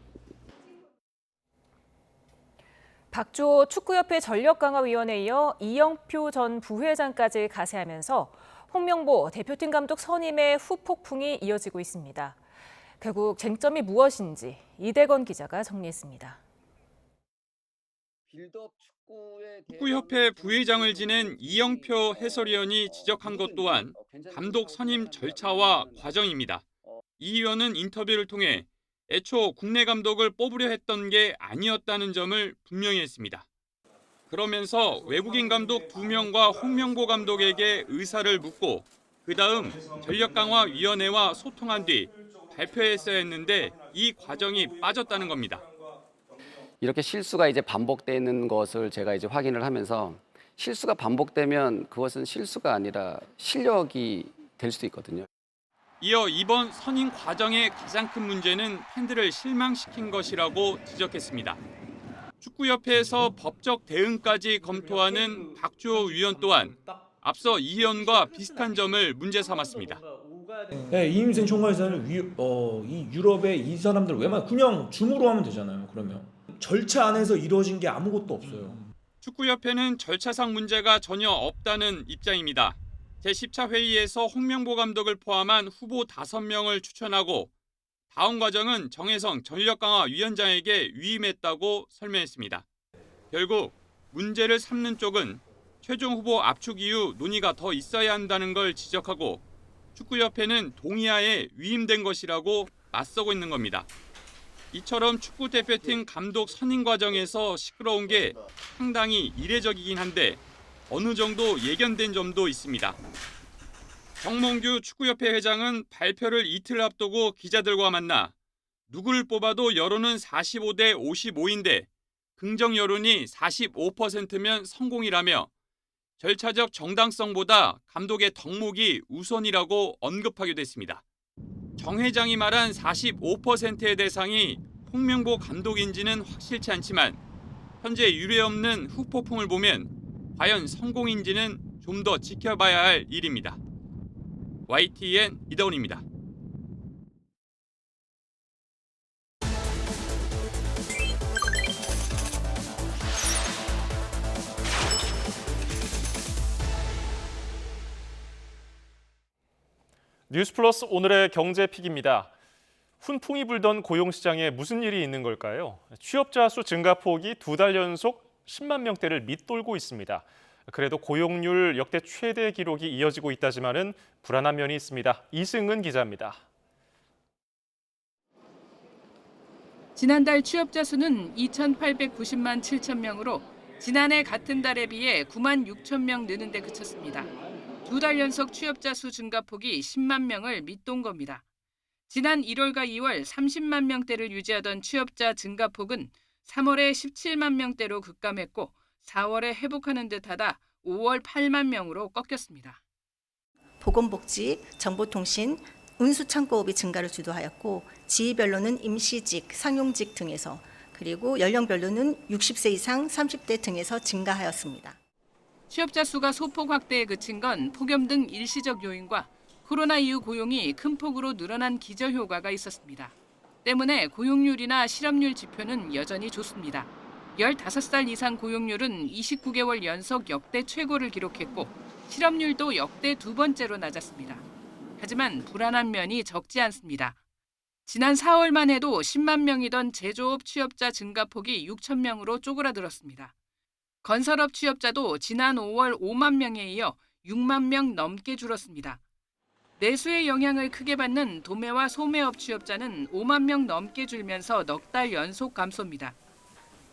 박주호 축구협회 전력강화위원회에 이어 이영표 전 부회장까지 가세하면서 홍명보 대표팀 감독 선임의 후폭풍이 이어지고 있습니다. 결국 쟁점이 무엇인지 이대건 기자가 정리했습니다. 축구협회 부회장을 지낸 이영표 해설위원이 지적한 것 또한 감독 선임 절차와 과정입니다. 이 위원은 인터뷰를 통해 애초 국내 감독을 뽑으려 했던 게 아니었다는 점을 분명히 했습니다. 그러면서 외국인 감독 2명과 홍명보 감독에게 의사를 묻고 그다음 전력강화위원회와 소통한 뒤 발표했어야 했는데 이 과정이 빠졌다는 겁니다. 이렇게 실수가 이제 반복되는 것을 제가 이제 확인을 하면서 실수가 반복되면 그것은 실수가 아니라 실력이 될 수도 있거든요. 이어 이번 선임 과정의 가장 큰 문제는 팬들을 실망시킨 것이라고 지적했습니다. 축구협회에서 법적 대응까지 검토하는 박주호 위원 또한 앞서 이 위원과 비슷한 점을 문제 삼았습니다. 네, 이임생 총괄이사는 이 유럽의 이 사람들 왜 그냥 줌으로 하면 되잖아요. 그러면 절차 안에서 이루어진 게 아무것도 없어요. 축구협회는 절차상 문제가 전혀 없다는 입장입니다. 제10차 회의에서 홍명보 감독을 포함한 후보 5명을 추천하고 다음 과정은 정혜성 전력강화위원장에게 위임했다고 설명했습니다. 결국 문제를 삼는 쪽은 최종 후보 압축 이후 논의가 더 있어야 한다는 걸 지적하고 축구협회는 동의하에 위임된 것이라고 맞서고 있는 겁니다. 이처럼 축구대표팀 감독 선임 과정에서 시끄러운 게 상당히 이례적이긴 한데 어느 정도 예견된 점도 있습니다. 정몽규 축구협회 회장은 발표를 이틀 앞두고 기자들과 만나 누구를 뽑아도 여론은 45대 55인데 긍정 여론이 45%면 성공이라며 절차적 정당성보다 감독의 덕목이 우선이라고 언급하기도 했습니다. 정 회장이 말한 45%의 대상이 홍명보 감독인지는 확실치 않지만 현재 유례없는 후폭풍을 보면 과연 성공인지는 좀 더 지켜봐야 할 일입니다. YTN 이다운입니다. 뉴스플러스 오늘의 경제픽입니다. 훈풍이 불던 고용시장에 무슨 일이 있는 걸까요? 취업자 수 증가폭이 2달 연속 10만 명대를 밑돌고 있습니다. 그래도 고용률 역대 최대 기록이 이어지고 있다지만은 불안한 면이 있습니다. 이승은 기자입니다. 지난달 취업자 수는 2,890만 7천 명으로 지난해 같은 달에 비해 9만 6천 명 느는 데 그쳤습니다. 2달 연속 취업자 수 증가폭이 10만 명을 밑돈 겁니다. 지난 1월과 2월 30만 명대를 유지하던 취업자 증가폭은 3월에 17만 명대로 급감했고 4월에 회복하는 듯하다 5월 8만 명으로 꺾였습니다. 보건복지, 정보통신, 운수창고업이 증가를 주도하였고 지위별로는 임시직, 상용직 등에서 그리고 연령별로는 60세 이상 30대 등에서 증가하였습니다. 취업자 수가 소폭 확대에 그친 건 폭염 등 일시적 요인과 코로나 이후 고용이 큰 폭으로 늘어난 기저효과가 있었습니다. 때문에 고용률이나 실업률 지표는 여전히 좋습니다. 15살 이상 고용률은 29개월 연속 역대 최고를 기록했고 실업률도 역대 2번째로 낮았습니다. 하지만 불안한 면이 적지 않습니다. 지난 4월만 해도 10만 명이던 제조업 취업자 증가폭이 6천 명으로 쪼그라들었습니다. 건설업 취업자도 지난 5월 5만 명에 이어 6만 명 넘게 줄었습니다. 내수의 영향을 크게 받는 도매와 소매업 취업자는 5만 명 넘게 줄면서 넉 달 연속 감소입니다.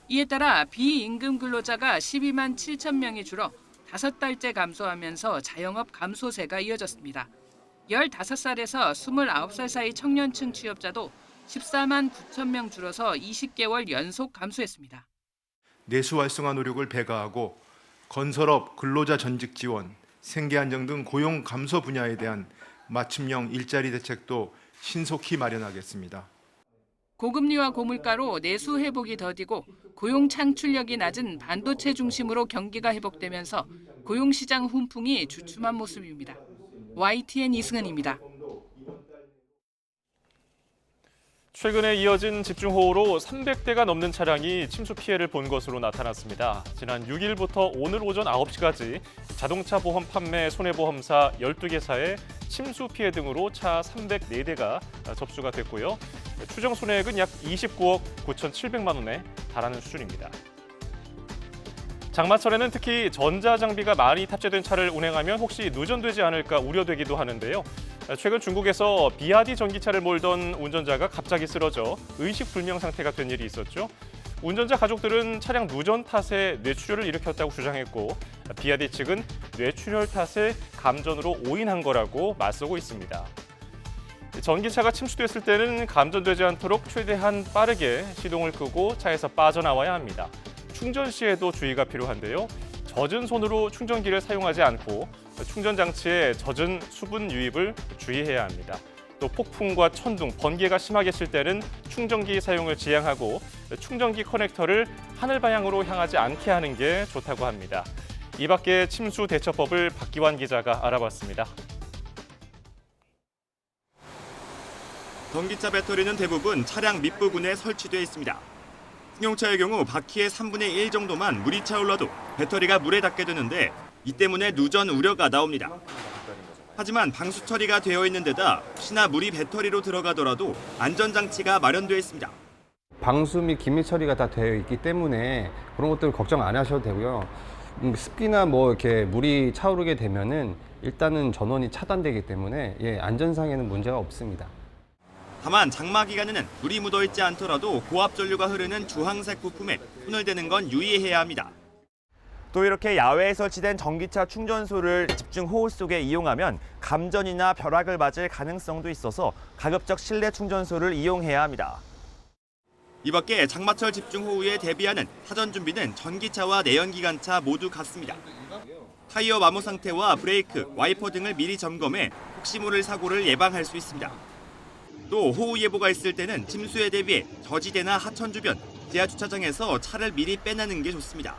이에 따라 비임금 근로자가 12만 7천 명이 줄어 5달째 감소하면서 자영업 감소세가 이어졌습니다. 15살에서 29살 사이 청년층 취업자도 14만 9천 명 줄어서 20개월 연속 감소했습니다. 내수 활성화 노력을 배가하고 건설업 근로자 전직 지원, 생계 안정 등 고용 감소 분야에 대한 맞춤형 일자리 대책도 신속히 마련하겠습니다. 고금리와 고물가로 내수 회복이 더디고 고용 창출력이 낮은 반도체 중심으로 경기가 회복되면서 고용시장 훈풍이 주춤한 모습입니다. YTN 이승은입니다. 최근에 이어진 집중호우로 300대가 넘는 차량이 침수 피해를 본 것으로 나타났습니다. 지난 6일부터 오늘 오전 9시까지 자동차 보험 판매 손해보험사 12개사에 침수 피해 등으로 차 304대가 접수가 됐고요. 추정 손해액은 약 29억 9,700만 원에 달하는 수준입니다. 장마철에는 특히 전자장비가 많이 탑재된 차를 운행하면 혹시 누전되지 않을까 우려되기도 하는데요. 최근 중국에서 비아디 전기차를 몰던 운전자가 갑자기 쓰러져 의식불명 상태가 된 일이 있었죠. 운전자 가족들은 차량 누전 탓에 뇌출혈을 일으켰다고 주장했고 비아디 측은 뇌출혈 탓에 감전으로 오인한 거라고 맞서고 있습니다. 전기차가 침수됐을 때는 감전되지 않도록 최대한 빠르게 시동을 끄고 차에서 빠져나와야 합니다. 충전 시에도 주의가 필요한데요. 젖은 손으로 충전기를 사용하지 않고 충전 장치에 젖은 수분 유입을 주의해야 합니다. 또 폭풍과 천둥, 번개가 심하게 칠 때는 충전기 사용을 지양하고 충전기 커넥터를 하늘 방향으로 향하지 않게 하는 게 좋다고 합니다. 이 밖에 침수 대처법을 박기환 기자가 알아봤습니다. 전기차 배터리는 대부분 차량 밑부분에 설치되어 있습니다. 승용차의 경우 바퀴의 3분의 1 정도만 물이 차올라도 배터리가 물에 닿게 되는데 이 때문에 누전 우려가 나옵니다. 하지만 방수 처리가 되어 있는 데다 혹시나 물이 배터리로 들어가더라도 안전장치가 마련되어 있습니다. 방수 및 기밀 처리가 다 되어 있기 때문에 그런 것들 걱정 안 하셔도 되고요. 습기나 이렇게 물이 차오르게 되면은 일단은 전원이 차단되기 때문에 안전상에는 문제가 없습니다. 다만 장마 기간에는 물이 묻어있지 않더라도 고압 전류가 흐르는 주황색 부품에 손을 대는 건 유의해야 합니다. 또 이렇게 야외에 설치된 전기차 충전소를 집중호우 속에 이용하면 감전이나 벼락을 맞을 가능성도 있어서 가급적 실내 충전소를 이용해야 합니다. 이 밖에 장마철 집중호우에 대비하는 사전 준비는 전기차와 내연기관차 모두 같습니다. 타이어 마모 상태와 브레이크, 와이퍼 등을 미리 점검해 혹시 모를 사고를 예방할 수 있습니다. 또 호우 예보가 있을 때는 침수에 대비해 저지대나 하천 주변, 지하 주차장에서 차를 미리 빼내는 게 좋습니다.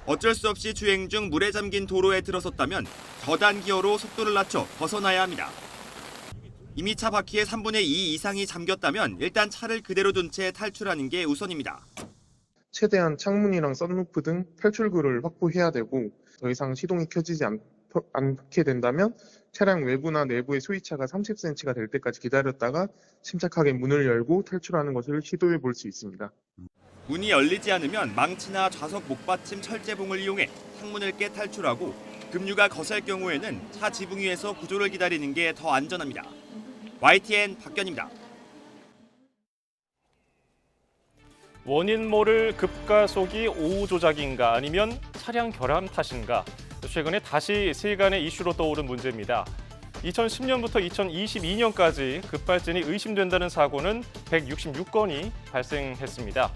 어쩔 수 없이 주행 중 물에 잠긴 도로에 들어섰다면 저단 기어로 속도를 낮춰 벗어나야 합니다. 이미 차 바퀴의 3분의 2 이상이 잠겼다면 일단 차를 그대로 둔 채 탈출하는 게 우선입니다. 최대한 창문이랑 썬루프 등 탈출구를 확보해야 되고 더 이상 시동이 켜지지 않게 된다면 차량 외부나 내부의 소위차가 30cm가 될 때까지 기다렸다가 침착하게 문을 열고 탈출하는 것을 시도해 볼 수 있습니다. 문이 열리지 않으면 망치나 좌석 목받침 철제봉을 이용해 창문을 깨 탈출하고 급류가 거셀 경우에는 차 지붕 위에서 구조를 기다리는 게 더 안전합니다. YTN 박견입니다. 원인 모를 급가속이 오후 조작인가 아니면 차량 결함 탓인가? 최근에 다시 세간의 이슈로 떠오른 문제입니다. 2010년부터 2022년까지 급발진이 의심된다는 사고는 166건이 발생했습니다.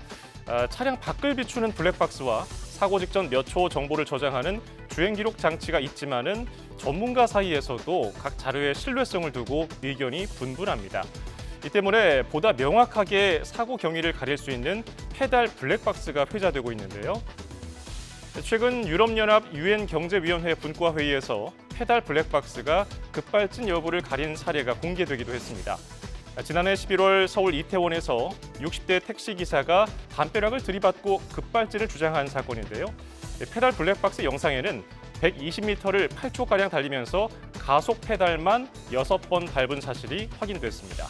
차량 밖을 비추는 블랙박스와 사고 직전 몇 초 정보를 저장하는 주행기록 장치가 있지만은 전문가 사이에서도 각 자료의 신뢰성을 두고 의견이 분분합니다. 이 때문에 보다 명확하게 사고 경위를 가릴 수 있는 페달 블랙박스가 회자되고 있는데요. 최근 유럽연합 유엔 경제위원회 분과 회의에서 페달 블랙박스가 급발진 여부를 가린 사례가 공개되기도 했습니다. 지난해 11월 서울 이태원에서 60대 택시기사가 담벼락을 들이받고 급발진을 주장한 사건인데요. 페달 블랙박스 영상에는 120m를 8초가량 달리면서 가속 페달만 6번 밟은 사실이 확인됐습니다.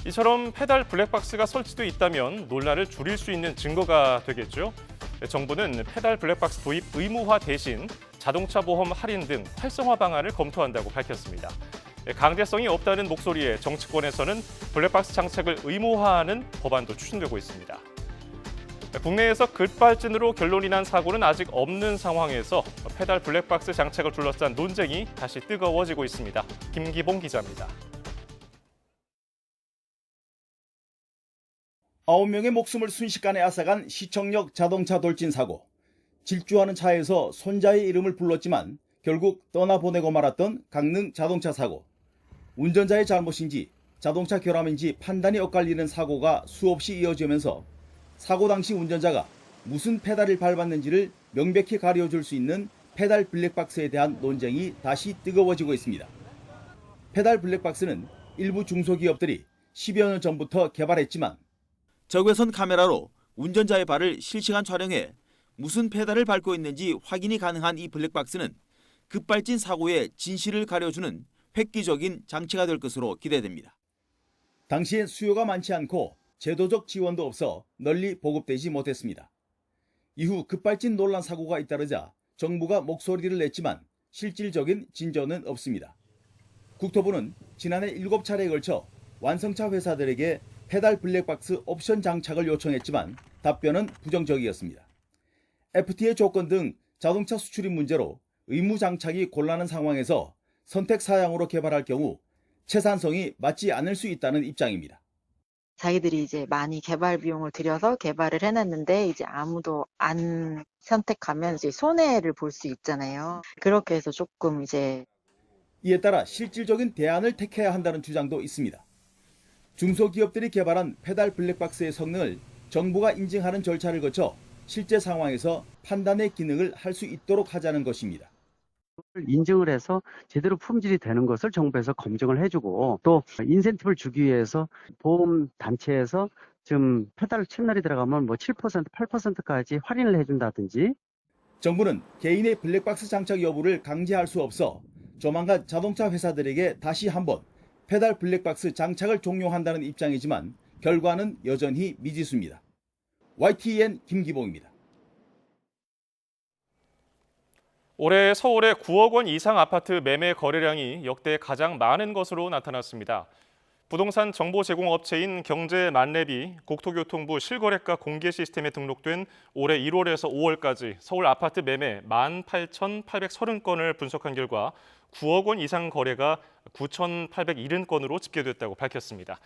이처럼 페달 블랙박스가 설치돼 있다면 논란을 줄일 수 있는 증거가 되겠죠. 정부는 페달 블랙박스 도입 의무화 대신 자동차 보험 할인 등 활성화 방안을 검토한다고 밝혔습니다. 강제성이 없다는 목소리에 정치권에서는 블랙박스 장착을 의무화하는 법안도 추진되고 있습니다. 국내에서 급발진으로 결론이 난 사고는 아직 없는 상황에서 페달 블랙박스 장착을 둘러싼 논쟁이 다시 뜨거워지고 있습니다. 김기봉 기자입니다. 9명의 목숨을 순식간에 앗아간 시청역 자동차 돌진 사고. 질주하는 차에서 손자의 이름을 불렀지만 결국 떠나보내고 말았던 강릉 자동차 사고. 운전자의 잘못인지 자동차 결함인지 판단이 엇갈리는 사고가 수없이 이어지면서 사고 당시 운전자가 무슨 페달을 밟았는지를 명백히 가려줄 수 있는 페달 블랙박스에 대한 논쟁이 다시 뜨거워지고 있습니다. 페달 블랙박스는 일부 중소기업들이 10여 년 전부터 개발했지만 적외선 카메라로 운전자의 발을 실시간 촬영해 무슨 페달을 밟고 있는지 확인이 가능한 이 블랙박스는 급발진 사고의 진실을 가려주는 획기적인 장치가 될 것으로 기대됩니다. 당시엔 수요가 많지 않고 제도적 지원도 없어 널리 보급되지 못했습니다. 이후 급발진 논란 사고가 잇따르자 정부가 목소리를 냈지만 실질적인 진전은 없습니다. 국토부는 지난해 7차례에 걸쳐 완성차 회사들에게 페달 블랙박스 옵션 장착을 요청했지만 답변은 부정적이었습니다. FTA 조건 등 자동차 수출입 문제로 의무 장착이 곤란한 상황에서 선택 사양으로 개발할 경우 채산성이 맞지 않을 수 있다는 입장입니다. 자기들이 이제 많이 개발 비용을 들여서 개발을 해놨는데 이제 아무도 안 선택하면 이제 손해를 볼 수 있잖아요. 그렇게 해서 조금 이제 이에 따라 실질적인 대안을 택해야 한다는 주장도 있습니다. 중소기업들이 개발한 페달 블랙박스의 성능을 정부가 인증하는 절차를 거쳐 실제 상황에서 판단의 기능을 할 수 있도록 하자는 것입니다. 인증을 해서 제대로 품질이 되는 것을 정부에서 검증을 해주고 또 인센티브를 주기 위해서 보험 단체에서 지금 페달 채널이 들어가면 뭐 7%, 8%까지 할인을 해준다든지. 정부는 개인의 블랙박스 장착 여부를 강제할 수 없어 조만간 자동차 회사들에게 다시 한번 페달 블랙박스 장착을 종용한다는 입장이지만 결과는 여전히 미지수입니다. YTN 김기봉입니다. 올해 서울의 9억 원 이상 아파트 매매 거래량이 역대 가장 많은 것으로 나타났습니다. 부동산 정보 제공 업체인 경제만렙이 국토교통부 실거래가 공개 시스템에 등록된 올해 1월에서 5월까지 서울 아파트 매매 18,830건을 분석한 결과 9억 원 이상 거래가 9,870건으로 집계됐다고 밝혔습니다.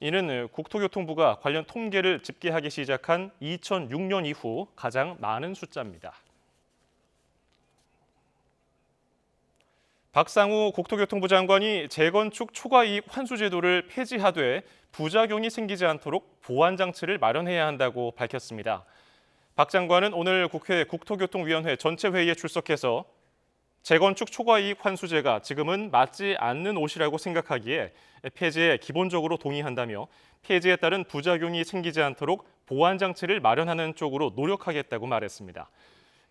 이는 국토교통부가 관련 통계를 집계하기 시작한 2006년 이후 가장 많은 숫자입니다. 박상우 국토교통부 장관이 재건축 초과이익 환수제도를 폐지하되 부작용이 생기지 않도록 보완장치를 마련해야 한다고 밝혔습니다. 박 장관은 오늘 국회 국토교통위원회 전체 회의에 출석해서 재건축 초과이익 환수제가 지금은 맞지 않는 옷이라고 생각하기에 폐지에 기본적으로 동의한다며 폐지에 따른 부작용이 생기지 않도록 보완장치를 마련하는 쪽으로 노력하겠다고 말했습니다.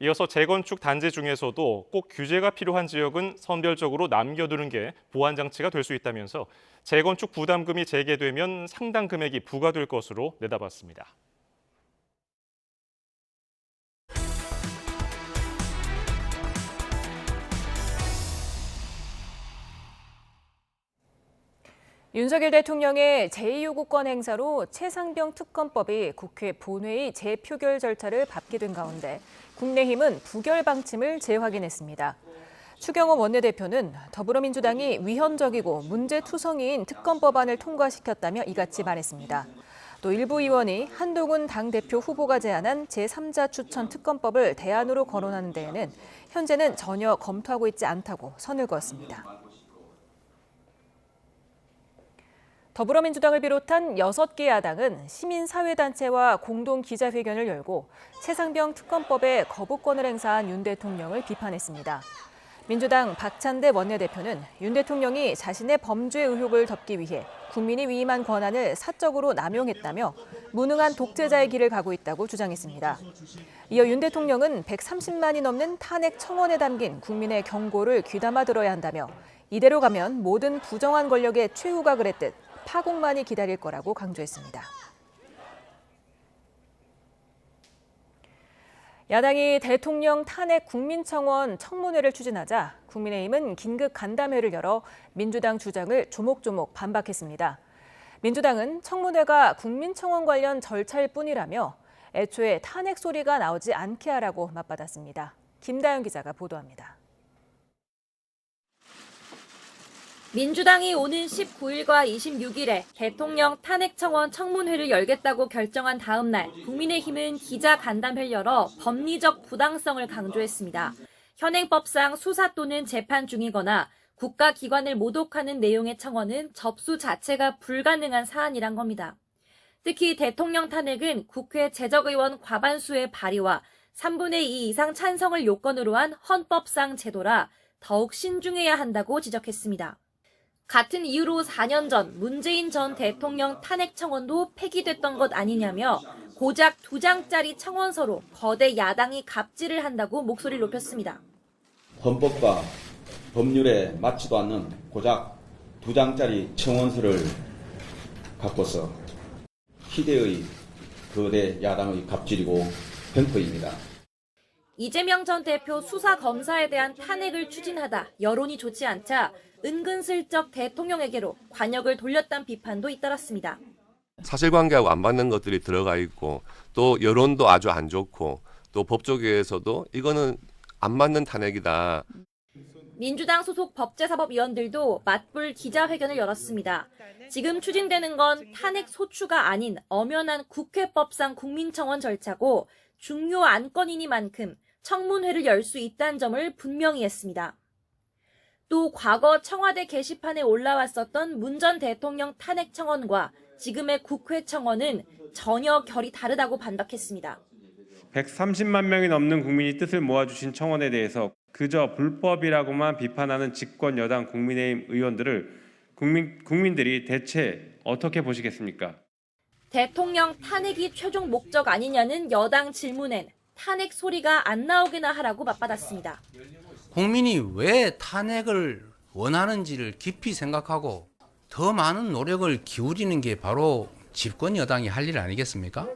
이어서 재건축 단지 중에서도 꼭 규제가 필요한 지역은 선별적으로 남겨두는 게 보완장치가 될 수 있다면서 재건축 부담금이 재개되면 상당 금액이 부과될 것으로 내다봤습니다. 윤석열 대통령의 제2요구권 행사로 최상병 특검법이 국회 본회의 재표결 절차를 밟게 된 가운데 국민의힘은 부결 방침을 재확인했습니다. 추경호 원내대표는 더불어민주당이 위헌적이고 문제투성이인 특검법안을 통과시켰다며 이같이 말했습니다. 또 일부 의원이 한동훈 당대표 후보가 제안한 제3자 추천 특검법을 대안으로 거론하는 데에는 현재는 전혀 검토하고 있지 않다고 선을 그었습니다. 더불어민주당을 비롯한 6개 야당은 시민사회단체와 공동 기자회견을 열고 최상병 특검법에 거부권을 행사한 윤 대통령을 비판했습니다. 민주당 박찬대 원내대표는 윤 대통령이 자신의 범죄 의혹을 덮기 위해 국민이 위임한 권한을 사적으로 남용했다며 무능한 독재자의 길을 가고 있다고 주장했습니다. 이어 윤 대통령은 130만이 넘는 탄핵 청원에 담긴 국민의 경고를 귀담아 들어야 한다며 이대로 가면 모든 부정한 권력의 최후가 그랬듯 파국만이 기다릴 거라고 강조했습니다. 야당이 대통령 탄핵 국민청원 청문회를 추진하자 국민의힘은 긴급 간담회를 열어 민주당 주장을 조목조목 반박했습니다. 민주당은 청문회가 국민청원 관련 절차일 뿐이라며 애초에 탄핵 소리가 나오지 않게 하라고 맞받았습니다. 김다연 기자가 보도합니다. 민주당이 오는 19일과 26일에 대통령 탄핵청원 청문회를 열겠다고 결정한 다음 날 국민의힘은 기자 간담회를 열어 법리적 부당성을 강조했습니다. 현행법상 수사 또는 재판 중이거나 국가기관을 모독하는 내용의 청원은 접수 자체가 불가능한 사안이란 겁니다. 특히 대통령 탄핵은 국회 재적의원 과반수의 발의와 3분의 2 이상 찬성을 요건으로 한 헌법상 제도라 더욱 신중해야 한다고 지적했습니다. 같은 이유로 4년 전 문재인 전 대통령 탄핵 청원도 폐기됐던 것 아니냐며 고작 2장짜리 청원서로 거대 야당이 갑질을 한다고 목소리를 높였습니다. 헌법과 법률에 맞지도 않는 고작 2장짜리 청원서를 갖고서 희대의 거대 야당의 갑질이고 횡포입니다. 이재명 전 대표 수사 검사에 대한 탄핵을 추진하다 여론이 좋지 않자 은근슬쩍 대통령에게로 관역을 돌렸다는 비판도 잇따랐습니다. 사실관계하고 안 맞는 것들이 들어가 있고 또 여론도 아주 안 좋고 또 법조계에서도 이거는 안 맞는 탄핵이다. 민주당 소속 법제사법위원들도 맞불 기자회견을 열었습니다. 지금 추진되는 건 탄핵 소추가 아닌 엄연한 국회법상 국민청원 절차고 중요 안건이니만큼 청문회를 열 수 있다는 점을 분명히 했습니다. 또 과거 청와대 게시판에 올라왔었던 문 전 대통령 탄핵 청원과 지금의 국회 청원은 전혀 결이 다르다고 반박했습니다. 130만 명이 넘는 국민이 뜻을 모아주신 청원에 대해서 그저 불법이라고만 비판하는 집권 여당 국민의힘 의원들을 국민들이 대체 어떻게 보시겠습니까? 대통령 탄핵이 최종 목적 아니냐는 여당 질문엔 탄핵 소리가 안 나오게나 하라고 맞받았습니다. 국민이 왜 탄핵을 원하는지를 깊이 생각하고 더 많은 노력을 기울이는 게 바로 집권 여당이 할 일 아니겠습니까?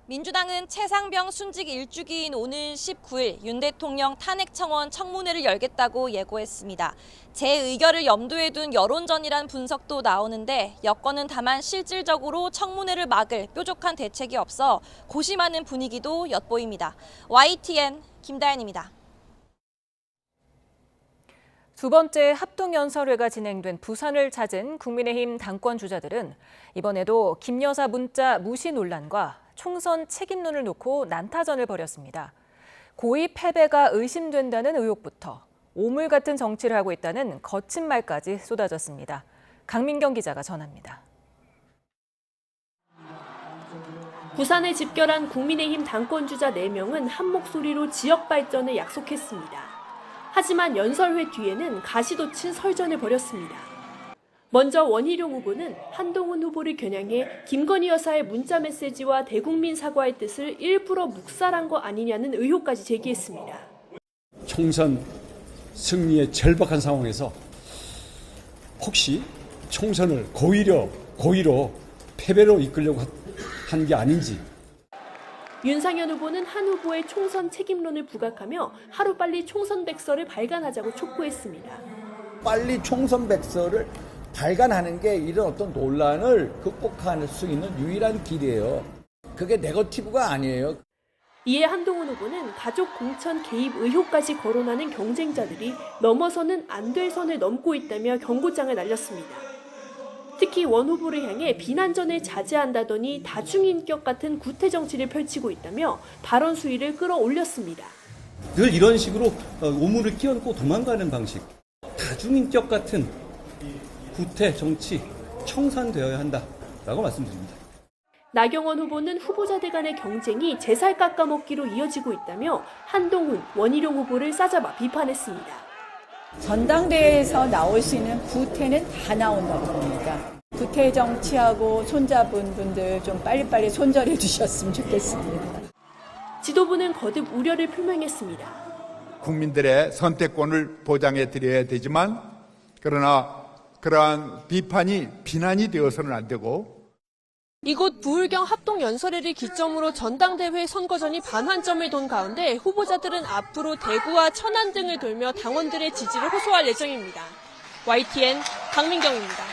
민주당은 최상병 순직 1주기인 오는 19일 윤 대통령 탄핵 청원 청문회를 열겠다고 예고했습니다. 재의결을 염두에 둔 여론전이란 분석도 나오는데 여권은 다만 실질적으로 청문회를 막을 뾰족한 대책이 없어 고심하는 분위기도 엿보입니다. YTN 김다연입니다. 두 번째 합동연설회가 진행된 부산을 찾은 국민의힘 당권 주자들은 이번에도 김 여사 문자 무시 논란과 총선 책임론을 놓고 난타전을 벌였습니다. 고의 패배가 의심된다는 의혹부터 오물 같은 정치를 하고 있다는 거친 말까지 쏟아졌습니다. 강민경 기자가 전합니다. 부산에 집결한 국민의힘 당권 주자 4명은 한 목소리로 지역 발전을 약속했습니다. 하지만 연설회 뒤에는 가시돋친 설전을 벌였습니다. 먼저 원희룡 후보는 한동훈 후보를 겨냥해 김건희 여사의 문자 메시지와 대국민 사과의 뜻을 일부러 묵살한 거 아니냐는 의혹까지 제기했습니다. 총선 승리의 절박한 상황에서 혹시 총선을 고의로 패배로 이끌려고 한 게 아닌지. 윤상현 후보는 한 후보의 총선 책임론을 부각하며 하루빨리 총선 백서를 발간하자고 촉구했습니다. 빨리 총선 백서를 발간하는 게 이런 어떤 논란을 극복할 수 있는 유일한 길이에요. 그게 네거티브가 아니에요. 이에 한동훈 후보는 가족 공천 개입 의혹까지 거론하는 경쟁자들이 넘어서는 안 될 선을 넘고 있다며 경고장을 날렸습니다. 특히 원 후보를 향해 비난전을 자제한다더니 다중인격 같은 구태 정치를 펼치고 있다며 발언 수위를 끌어올렸습니다. 늘 이런 식으로 오물을 끼얹고 도망가는 방식, 다중인격 같은 구태 정치 청산되어야 한다라고 말씀드립니다. 나경원 후보는 후보자들 간의 경쟁이 제살 깎아먹기로 이어지고 있다며 한동훈, 원희룡 후보를 싸잡아 비판했습니다. 전당대회에서 나올 수 있는 구태는 다 나온다고 봅니다. 구태 정치하고 손잡은 분들 좀 빨리빨리 손절해 주셨으면 좋겠습니다. 지도부는 거듭 우려를 표명했습니다. 국민들의 선택권을 보장해 드려야 되지만 그러나 그러한 비판이 비난이 되어서는 안 되고 이곳 부울경 합동연설회를 기점으로 전당대회 선거전이 반환점을 돈 가운데 후보자들은 앞으로 대구와 천안 등을 돌며 당원들의 지지를 호소할 예정입니다. YTN 강민경입니다.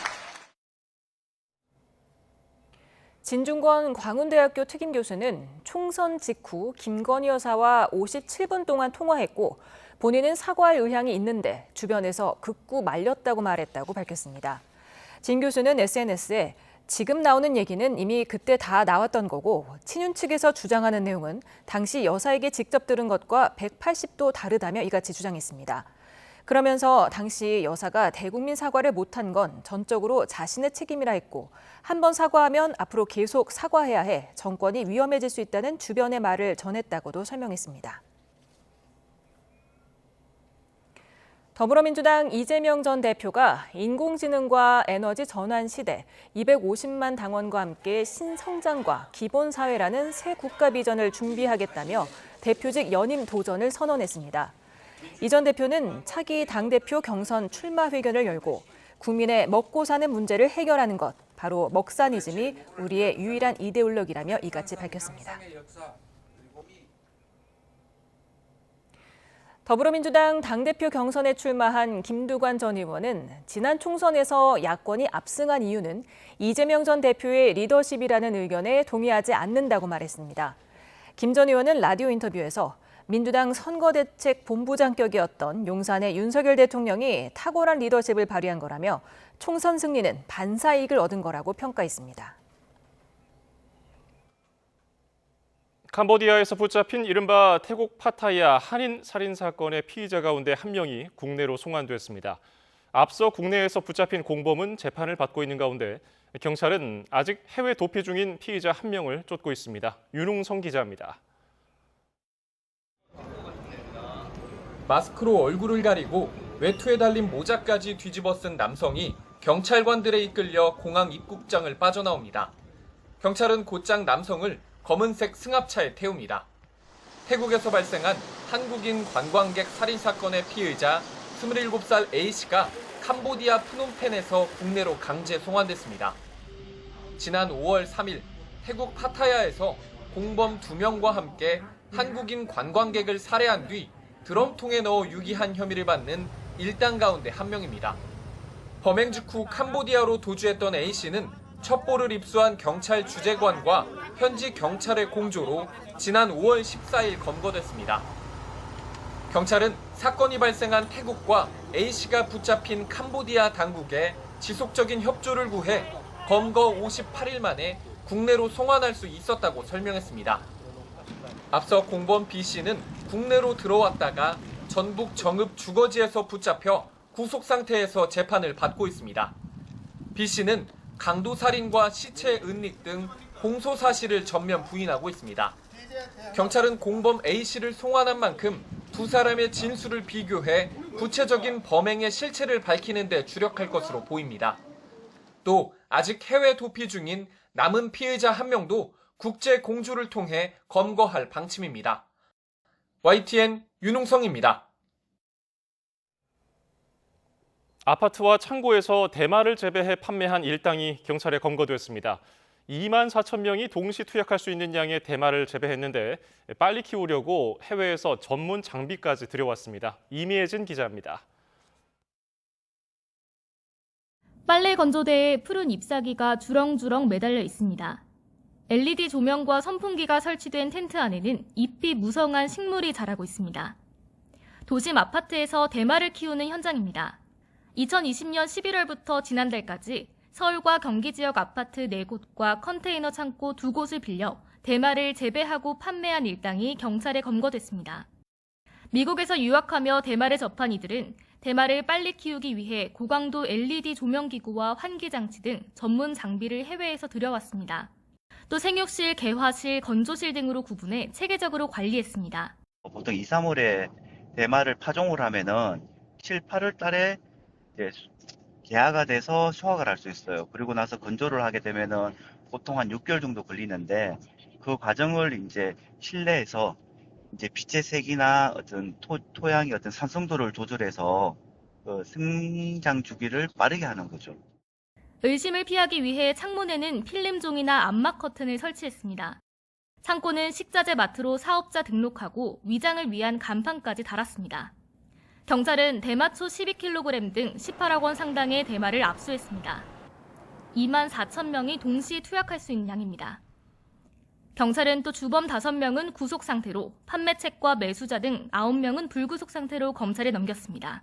진중권 광운대학교 특임교수는 총선 직후 김건희 여사와 57분 동안 통화했고 본인은 사과할 의향이 있는데 주변에서 극구 말렸다고 말했다고 밝혔습니다. 진 교수는 SNS에 지금 나오는 얘기는 이미 그때 다 나왔던 거고 친윤 측에서 주장하는 내용은 당시 여사에게 직접 들은 것과 180도 다르다며 이같이 주장했습니다. 그러면서 당시 여사가 대국민 사과를 못한 건 전적으로 자신의 책임이라 했고 한 번 사과하면 앞으로 계속 사과해야 해 정권이 위험해질 수 있다는 주변의 말을 전했다고도 설명했습니다. 더불어민주당 이재명 전 대표가 인공지능과 에너지 전환 시대 250만 당원과 함께 신성장과 기본사회라는 새 국가 비전을 준비하겠다며 대표직 연임 도전을 선언했습니다. 이 전 대표는 차기 당대표 경선 출마 회견을 열고 국민의 먹고 사는 문제를 해결하는 것, 바로 먹사니즘이 우리의 유일한 이데올로기라며 이같이 밝혔습니다. 더불어민주당 당대표 경선에 출마한 김두관 전 의원은 지난 총선에서 야권이 압승한 이유는 이재명 전 대표의 리더십이라는 의견에 동의하지 않는다고 말했습니다. 김 전 의원은 라디오 인터뷰에서 민주당 선거대책본부장격이었던 용산의 윤석열 대통령이 탁월한 리더십을 발휘한 거라며 총선 승리는 반사이익을 얻은 거라고 평가했습니다. 캄보디아에서 붙잡힌 이른바 태국 파타야 한인 살인 사건의 피의자 가운데 한 명이 국내로 송환됐습니다. 앞서 국내에서 붙잡힌 공범은 재판을 받고 있는 가운데 경찰은 아직 해외 도피 중인 피의자 한 명을 쫓고 있습니다. 윤웅성 기자입니다. 마스크로 얼굴을 가리고 외투에 달린 모자까지 뒤집어 쓴 남성이 경찰관들에 이끌려 공항 입국장을 빠져나옵니다. 경찰은 곧장 남성을 검은색 승합차에 태웁니다. 태국에서 발생한 한국인 관광객 살인 사건의 피의자 27살 A씨가 캄보디아 프놈펜에서 국내로 강제 송환됐습니다. 지난 5월 3일 태국 파타야에서 공범 2명과 함께 한국인 관광객을 살해한 뒤 드럼통에 넣어 유기한 혐의를 받는 일당 가운데 한 명입니다. 범행 직후 캄보디아로 도주했던 A씨는 첩보를 입수한 경찰 주재관과 현지 경찰의 공조로 지난 5월 14일 검거됐습니다. 경찰은 사건이 발생한 태국과 A씨가 붙잡힌 캄보디아 당국에 지속적인 협조를 구해 검거 58일 만에 국내로 송환할 수 있었다고 설명했습니다. 앞서 공범 B씨는 국내로 들어왔다가 전북 정읍 주거지에서 붙잡혀 구속 상태에서 재판을 받고 있습니다. B씨는 강도살인과 시체 은닉 등 공소 사실을 전면 부인하고 있습니다. 경찰은 공범 A씨를 송환한 만큼 두 사람의 진술을 비교해 구체적인 범행의 실체를 밝히는 데 주력할 것으로 보입니다. 또 아직 해외 도피 중인 남은 피의자 한 명도 국제 공조를 통해 검거할 방침입니다. YTN 윤웅성입니다. 아파트와 창고에서 대마를 재배해 판매한 일당이 경찰에 검거됐습니다. 2만 4천 명이 동시 투약할 수 있는 양의 대마를 재배했는데 빨리 키우려고 해외에서 전문 장비까지 들여왔습니다. 이미혜진 기자입니다. 빨래 건조대에 푸른 잎사귀가 주렁주렁 매달려 있습니다. LED 조명과 선풍기가 설치된 텐트 안에는 잎이 무성한 식물이 자라고 있습니다. 도심 아파트에서 대마를 키우는 현장입니다. 2020년 11월부터 지난달까지 서울과 경기 지역 아파트 4곳과 컨테이너 창고 2곳을 빌려 대마를 재배하고 판매한 일당이 경찰에 검거됐습니다. 미국에서 유학하며 대마를 접한 이들은 대마를 빨리 키우기 위해 고강도 LED 조명기구와 환기장치 등 전문 장비를 해외에서 들여왔습니다. 또 생육실, 개화실, 건조실 등으로 구분해 체계적으로 관리했습니다. 보통 2, 3월에 대마를 파종을 하면은 7, 8월 달에 이제 개화가 돼서 수확을 할 수 있어요. 그리고 나서 건조를 하게 되면은 보통 한 6개월 정도 걸리는데 그 과정을 이제 실내에서 이제 빛의 색이나 어떤 토양의 어떤 산성도를 조절해서 그 성장 주기를 빠르게 하는 거죠. 의심을 피하기 위해 창문에는 필름종이나 암막 커튼을 설치했습니다. 창고는 식자재 마트로 사업자 등록하고 위장을 위한 간판까지 달았습니다. 경찰은 대마초 12kg 등 18억 원 상당의 대마를 압수했습니다. 2만 4천 명이 동시에 투약할 수 있는 양입니다. 경찰은 또 주범 5명은 구속 상태로 판매책과 매수자 등 9명은 불구속 상태로 검찰에 넘겼습니다.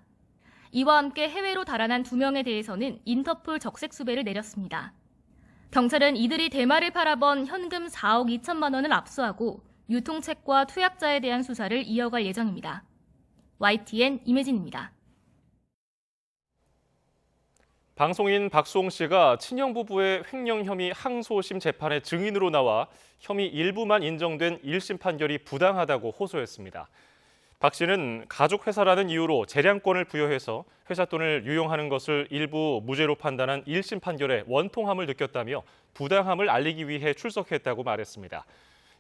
이와 함께 해외로 달아난 2명에 대해서는 인터폴 적색 수배를 내렸습니다. 경찰은 이들이 대마를 팔아번 현금 4억 2천만 원을 압수하고 유통책과 투약자에 대한 수사를 이어갈 예정입니다. YTN 임혜진입니다. 방송인 박수홍 씨가 친형 부부의 횡령 혐의 항소심 재판에 증인으로 나와 혐의 일부만 인정된 1심 판결이 부당하다고 호소했습니다. 박 씨는 가족 회사라는 이유로 재량권을 부여해서 회사 돈을 유용하는 것을 일부 무죄로 판단한 1심 판결에 원통함을 느꼈다며 부당함을 알리기 위해 출석했다고 말했습니다.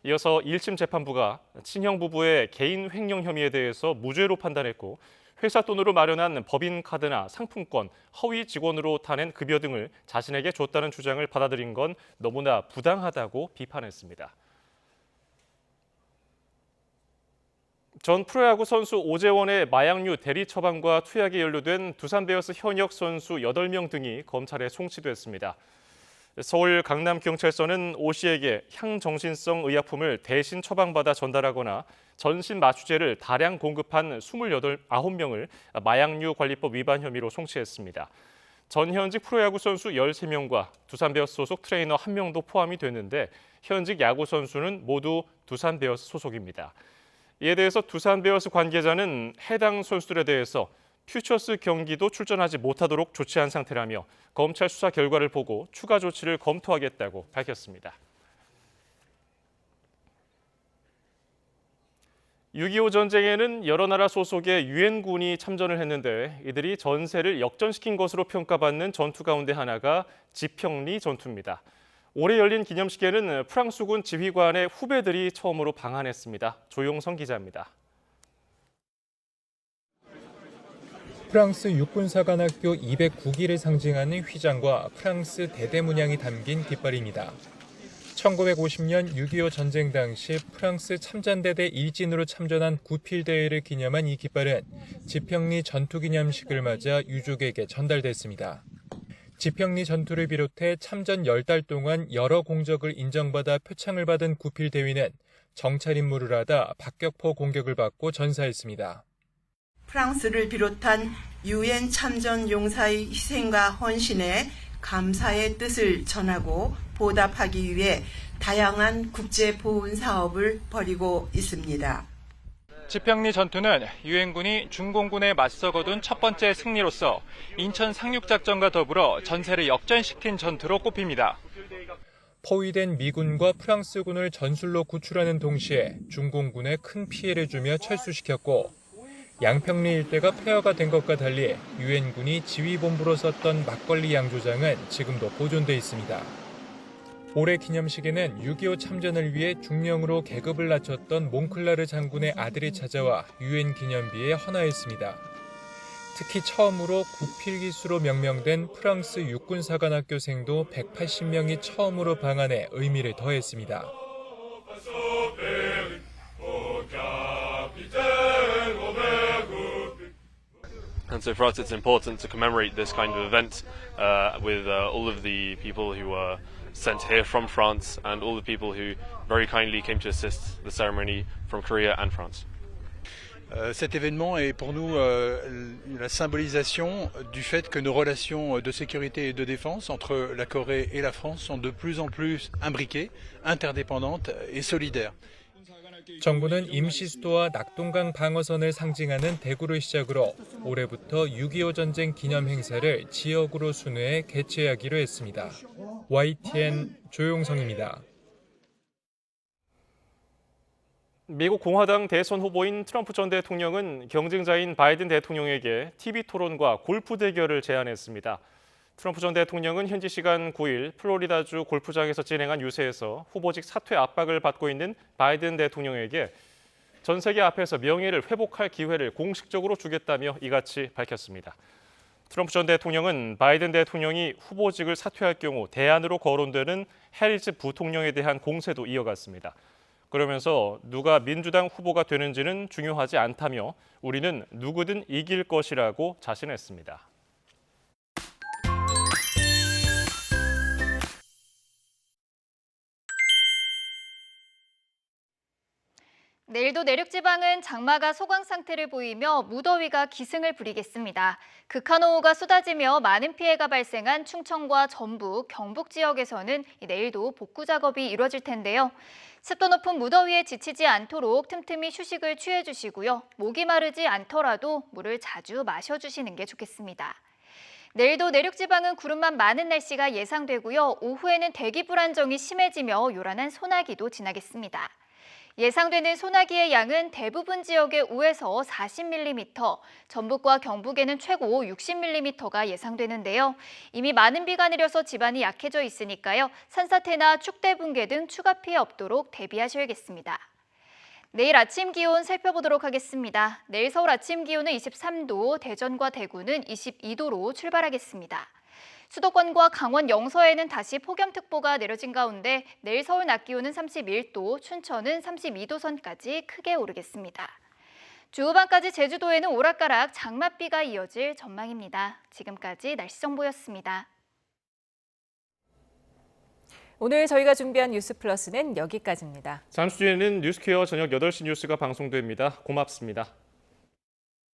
이어서 1심 재판부가 친형 부부의 개인 횡령 혐의에 대해서 무죄로 판단했고 회사 돈으로 마련한 법인카드나 상품권, 허위 직원으로 타낸 급여 등을 자신에게 줬다는 주장을 받아들인 건 너무나 부당하다고 비판했습니다. 전 프로야구 선수 오재원의 마약류 대리 처방과 투약에 연루된 두산 베어스 현역 선수 8명 등이 검찰에 송치됐습니다. 서울 강남경찰서는 오 씨에게 향정신성 의약품을 대신 처방받아 전달하거나 전신 마취제를 다량 공급한 29명을 마약류 관리법 위반 혐의로 송치했습니다. 전현직 프로야구 선수 13명과 두산 베어스 소속 트레이너 1명도 포함이 됐는데 현직 야구 선수는 모두 두산 베어스 소속입니다. 이에 대해서 두산 베어스 관계자는 해당 선수들에 대해서 퓨처스 경기도 출전하지 못하도록 조치한 상태라며 검찰 수사 결과를 보고 추가 조치를 검토하겠다고 밝혔습니다. 6.25 전쟁에는 여러 나라 소속의 유엔군이 참전을 했는데 이들이 전세를 역전시킨 것으로 평가받는 전투 가운데 하나가 지평리 전투입니다. 올해 열린 기념식에는 프랑스군 지휘관의 후배들이 처음으로 방한했습니다. 조용성 기자입니다. 프랑스 육군사관학교 209기를 상징하는 휘장과 프랑스 대대문양이 담긴 깃발입니다. 1950년 6.25 전쟁 당시 프랑스 참전대대 일진으로 참전한 구필대회를 기념한 이 깃발은 지평리 전투기념식을 맞아 유족에게 전달됐습니다. 지평리 전투를 비롯해 참전 10달 동안 여러 공적을 인정받아 표창을 받은 구필대위는 정찰 임무를 하다 박격포 공격을 받고 전사했습니다. 프랑스를 비롯한 유엔 참전 용사의 희생과 헌신에 감사의 뜻을 전하고 보답하기 위해 다양한 국제 보훈 사업을 벌이고 있습니다. 지평리 전투는 유엔군이 중공군에 맞서 거둔 첫 번째 승리로서 인천 상륙작전과 더불어 전세를 역전시킨 전투로 꼽힙니다. 포위된 미군과 프랑스군을 전술로 구출하는 동시에 중공군에 큰 피해를 주며 철수시켰고 양평리 일대가 폐허가 된 것과 달리 유엔군이 지휘본부로 썼던 막걸리 양조장은 지금도 보존돼 있습니다. 올해 기념식에는 6.25 참전을 위해 중령으로 계급을 낮췄던 몽클라르 장군의 아들이 찾아와 유엔 기념비에 헌화했습니다. 특히 처음으로 구필기수로 명명된 프랑스 육군사관학교생도 180명이 처음으로 방한해 의미를 더했습니다. And so for us it's important to commemorate this kind of event with all of the people who were sent here from France and all the people who very kindly came to assist the ceremony from Korea and France. Cet événement est pour nous la symbolisation du fait que nos relations de sécurité et de défense entre la Corée et la France sont de plus en plus imbriquées, interdépendantes et solidaires. 정부는 임시 수도와 낙동강 방어선을 상징하는 대구를 시작으로 올해부터 6.25 전쟁 기념 행사를 지역으로 순회해 개최하기로 했습니다. YTN 조용성입니다. 미국 공화당 대선 후보인 트럼프 전 대통령은 경쟁자인 바이든 대통령에게 TV 토론과 골프 대결을 제안했습니다. 트럼프 전 대통령은 현지 시간 9일 플로리다주 골프장에서 진행한 유세에서 후보직 사퇴 압박을 받고 있는 바이든 대통령에게 전 세계 앞에서 명예를 회복할 기회를 공식적으로 주겠다며 이같이 밝혔습니다. 트럼프 전 대통령은 바이든 대통령이 후보직을 사퇴할 경우 대안으로 거론되는 해리스 부통령에 대한 공세도 이어갔습니다. 그러면서 누가 민주당 후보가 되는지는 중요하지 않다며 우리는 누구든 이길 것이라고 자신했습니다. 내일도 내륙 지방은 장마가 소강 상태를 보이며 무더위가 기승을 부리겠습니다. 극한호우가 쏟아지며 많은 피해가 발생한 충청과 전북, 경북 지역에서는 내일도 복구 작업이 이루어질 텐데요. 습도 높은 무더위에 지치지 않도록 틈틈이 휴식을 취해주시고요. 목이 마르지 않더라도 물을 자주 마셔주시는 게 좋겠습니다. 내일도 내륙 지방은 구름만 많은 날씨가 예상되고요. 오후에는 대기 불안정이 심해지며 요란한 소나기도 지나겠습니다. 예상되는 소나기의 양은 대부분 지역에 5에서 40mm, 전북과 경북에는 최고 60mm가 예상되는데요. 이미 많은 비가 내려서 지반이 약해져 있으니까요. 산사태나 축대 붕괴 등 추가 피해 없도록 대비하셔야겠습니다. 내일 아침 기온 살펴보도록 하겠습니다. 내일 서울 아침 기온은 23도, 대전과 대구는 22도로 출발하겠습니다. 수도권과 강원 영서에는 다시 폭염특보가 내려진 가운데 내일 서울 낮 기온은 31도, 춘천은 32도 선까지 크게 오르겠습니다. 주후반까지 제주도에는 오락가락 장맛비가 이어질 전망입니다. 지금까지 날씨 정보였습니다. 오늘 저희가 준비한 뉴스 플러스는 여기까지입니다. 잠시 뒤에는 뉴스퀘어 저녁 8시 뉴스가 방송됩니다. 고맙습니다.